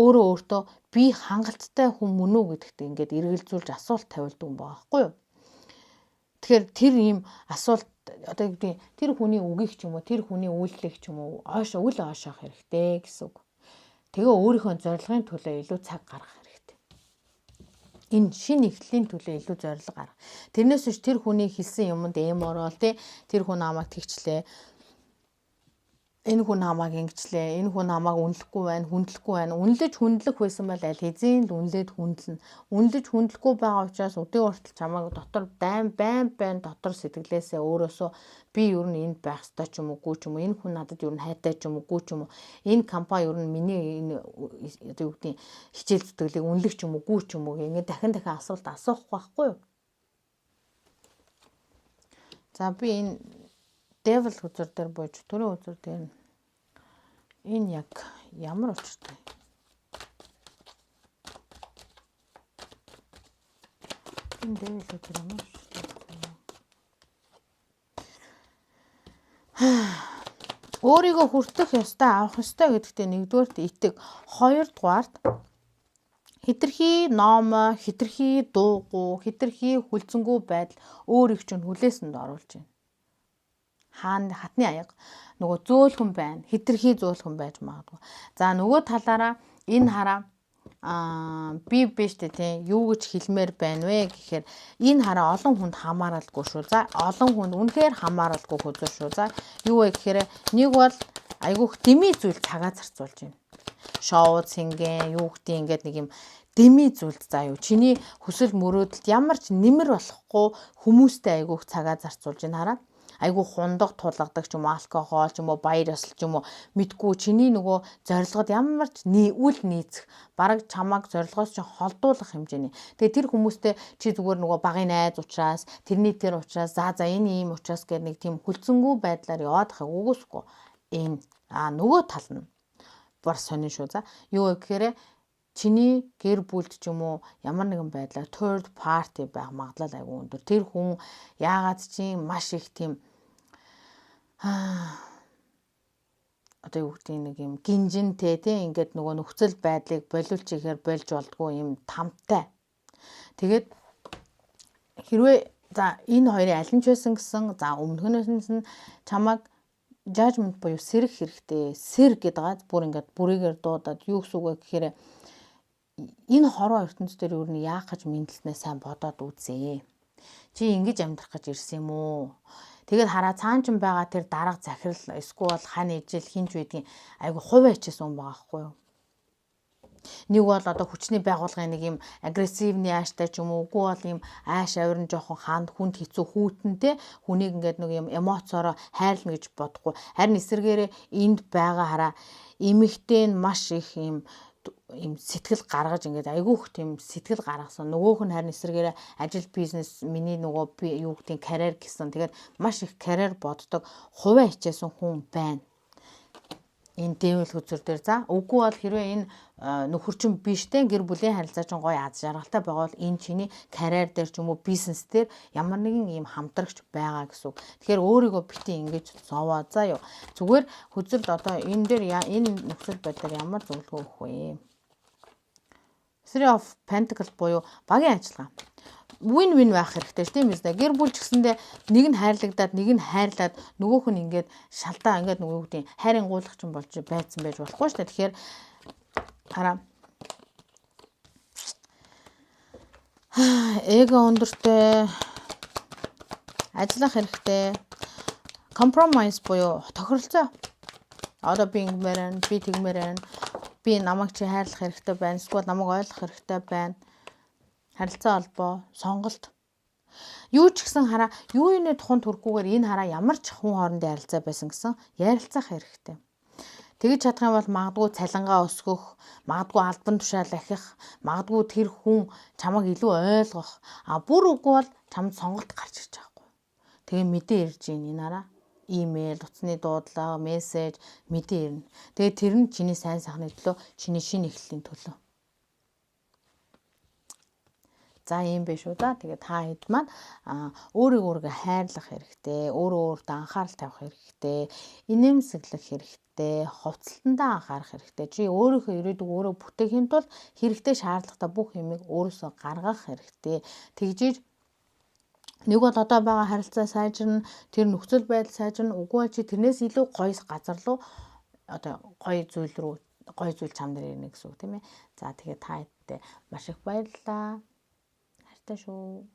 өөртөө би хангалттай хүн мөн үү гэдэгт ингээд эргэлзүүлж асуулт тавилдаг юм байгаа байхгүй юу? Тэгэхээр тэр ийм асуулт одоо гэдэг тэр хүний үгийг ч юм уу тэр хүний үйлдэлийг ч юм уу ойшоох хэрэгтэй гэсэн үг. Тэгээ өөрийнхөө зорилгын төлөө илүү цаг гаргах хэрэгтэй. Энэ шинэ эхлэлийн төлөө илүү зорилго гаргах. Тэрнээс биш тэр хүний хэлсэн юмд эморол тий тэр хүн намайг тэгчлээ. энэ хүн намайг ингэчлээ, энэ хүн намайг үнэлэхгүй байна, хүндлэхгүй байна. Үнэлж хүндлэх байсан бол аль хэзээ л үнэлээд хүндлэнэ. Үнэлж хүндлэхгүй байгаа учраас өдөө хүртэл чамайг дотор байн дотор сэтгэлээсээ өөрөөсөө би ер нь энд байх ёстой ч юм уугүй ч юм уу, энэ хүн надад ер нь хайтай ч юм уугүй ч юм уу, энэ компани ер нь миний энэ одоо юу гэдэг хичээл зүтгэлийг үнэлэх ч юм уугүй ч юм уу ингэ дахин асуулт асуухгүй байхгүй юу? За би энэ devil үзүр дээр бууж төрийн үзүр дээр энэ яг ямар учиртай? Энэ devil үзүр ямар учиртай? Өөрийгөө хүртэх ёстой, авах ёстой гэдэгтээ нэгдүгээрт итэг, хоёрдугаарт хитрхи ном, хитрхи дуугүй, хитрхи хүлцэнгүй байдал өөрийг чинь хүлээсэнд оруулж байна. Хатны аяга нөгөө зөөлхөн байна, хитрхи зөөлхөн байж магадгүй. За нөгөө талаараа энэ хараа би биш тийм юу гэж хэлмээр байна вэ гэхээр энэ хараа олон хүнд хамааралгүй шүү. За олон хүнд үнэхээр хамааралгүй хөзөр шүү. За юу вэ гэхээр нэг бол айгүйх дэмий зүйл цагаа зарцуулж байна. Шоу цэнгэн юу гэдэг ингээд нэг юм дэмий зүйлд заа юу. Чиний хүсэл мөрөөдөлд ямар ч нэмэр болохгүй хүмүүстэй айгүйх цагаа зарцуулж байна хараа. Айгу хундаг тулгадаг ч юм уу, алкогол ч юм уу, баяр ёслол ч юм уу мэдгүй чиний нөгөө зорилгод ямар ч үл нийцэх бараг чамааг зорилгоос чинь холдуулах хэмжээний. Тэгээ тэр хүмүүстэй чи зүгээр нөгөө багын найз учраас тэрний тэр учраас за энэ ийм учраас гэх нэг тийм хүлцэнгүй байдлаар яваад хаа үгүйсгүй. Энэ нөгөө тал нь бар сонин шүү. За юу вэ гэхээр чиний гэр бүлд ч юм уу ямар нэгэн байдлаар third party байх магадлал айгүй өндөр. Тэр хүн яагаад чи маш их тийм одоо юу гэдэг нэг юм гинжинтэй тийм ингээд нөгөө нөхцөл байдлыг болиулж ихээр болж болдгоо юм тамтай. Тэгээд хэрвээ за энэ хоёрын аль нь ч байсан гэсэн за өмнөхнөөс нь чамайг judgment буюу сэрэх хэрэгтэй. Сэр гэдэг бүр ингээд бүрийгээр дуудаад юу гэсэн үг вэ гэхээр энэ хорвоо ертөнцийн дээр юу нэг яах гэж мэдлснээ сайн бодоод үзье. Чи ингэж амьдрах гэж ирсэн юм уу? Тэгээд хараа цаан ч байгаа тэр дарга захирал эсвэл хань ижил хинж байдгийн айгу хувь ачсан хүн байгаа байхгүй юу? Нэг бол одоо хүчний байгууллагын нэг юм агрессивны ааштай ч юм уу, үгүй бол юм ааш авирн жоохон хаанд хүнд хэцүү хүүтэнтэй хүнийг ингээд нэг юм эмоцороо хайрлна гэж бодохгүй. Харин эсэргээрээ энд байгаа хараа эмэгтэй нь маш их юм сэтгэл гаргаж ингээд айгүйх тийм сэтгэл гаргасан. Нөгөөх нь харин эсрэгээрээ ажил бизнес миний нөгөө юу гэдэг карьер гэсэн. Тэгээд маш их карьер боддог хувиа хичээсэн хүн байна. Энэ дэвэл хүзэр дээр за үгүй бол хэрвээ энэ нөхөрчин биштэй гэр бүлийн харилцаа чинь гоё аз жаргалтай байгаа бол энэ чиний карьер дээр ч юм уу бизнес дээр ямар нэгэн ийм хамтрагч байгаа гэсэн үг. Тэгэхээр өөрийгөө бити ингэж зовоо заа юу. Зүгээр хүзэрд одоо энэ дээр энэ нөхцөл байдлаар ямар зөвлөгөө өгөх вэ? Three of Pentacles буюу багийн ажиллагаа. Win-win байх хэрэгтэй шүү тийм биз дээ. Гэр бүл ч гэсэндээ нэг нь хайрлагдаад нэг нь хайрлаад нөгөөх нь ингээд шалдаа ингээд нөгөө юу гэдэг хайрын гуйлагч юм болж байцсан байж болохгүй шүү дээ. Тэгэхээр хараа эго өндөртэй ажиллах хэрэгтэй. Compromise буюу тохиролцоо. Одоо би ингэмээр байна, би тэгмээр байна. Би намайг чи хайрлах хэрэгтэй байна. Эсвэл намайг ойлгох хэрэгтэй байна. Харилцаа холбоо, сонголт. Юу ч гэсэн хараа, юу юуны тухайн төрхгүйгээр энэ хараа ямар ч хүн хоорондын харилцаа байсан гэсэн ярилцах хэрэгтэй. Тэгж чадах юм бол магадгүй цалингаа өсгөх, магадгүй албан тушаал ахих, магадгүй тэр хүн чамайг илүү ойлгох. Бүр үгүй бол чамд сонголт гарч ирж байгаа хгүй. Тэгээ мэдээ ирж ийн энэ хараа. Имэйл, утасны дуудлага, мессеж мэдээ ирнэ. Тэгээ тэр нь чиний сайн сайхны төлөө, чиний шинэ эхлэлийн төлөө. За юм биш үү да. Тэгээ та хэд маань өөрийгөө хайрлах хэрэгтэй, өөртөө анхаарал тавих хэрэгтэй, инээмсэглэх хэрэгтэй, хувцалтандаа анхаарах хэрэгтэй. Чи өөрийнхөө ирээдүг өөрөө бүтээхийн тулд хэрэгтэй шаардлагатай бүх юмыг өөрөөсөө гаргах хэрэгтэй. Тэгжиж нэг бол одоо байгаа харилцаа сайжирна, тэр нөхцөл байдал сайжирна. Үгүй чи тэрнээс илүү гоё газар руу одоо гоё зүйл чам дээр ирнэ гэсэн үг тийм ээ. За тэгээ та хэдтэй маш их баярлалаа. Та шүү.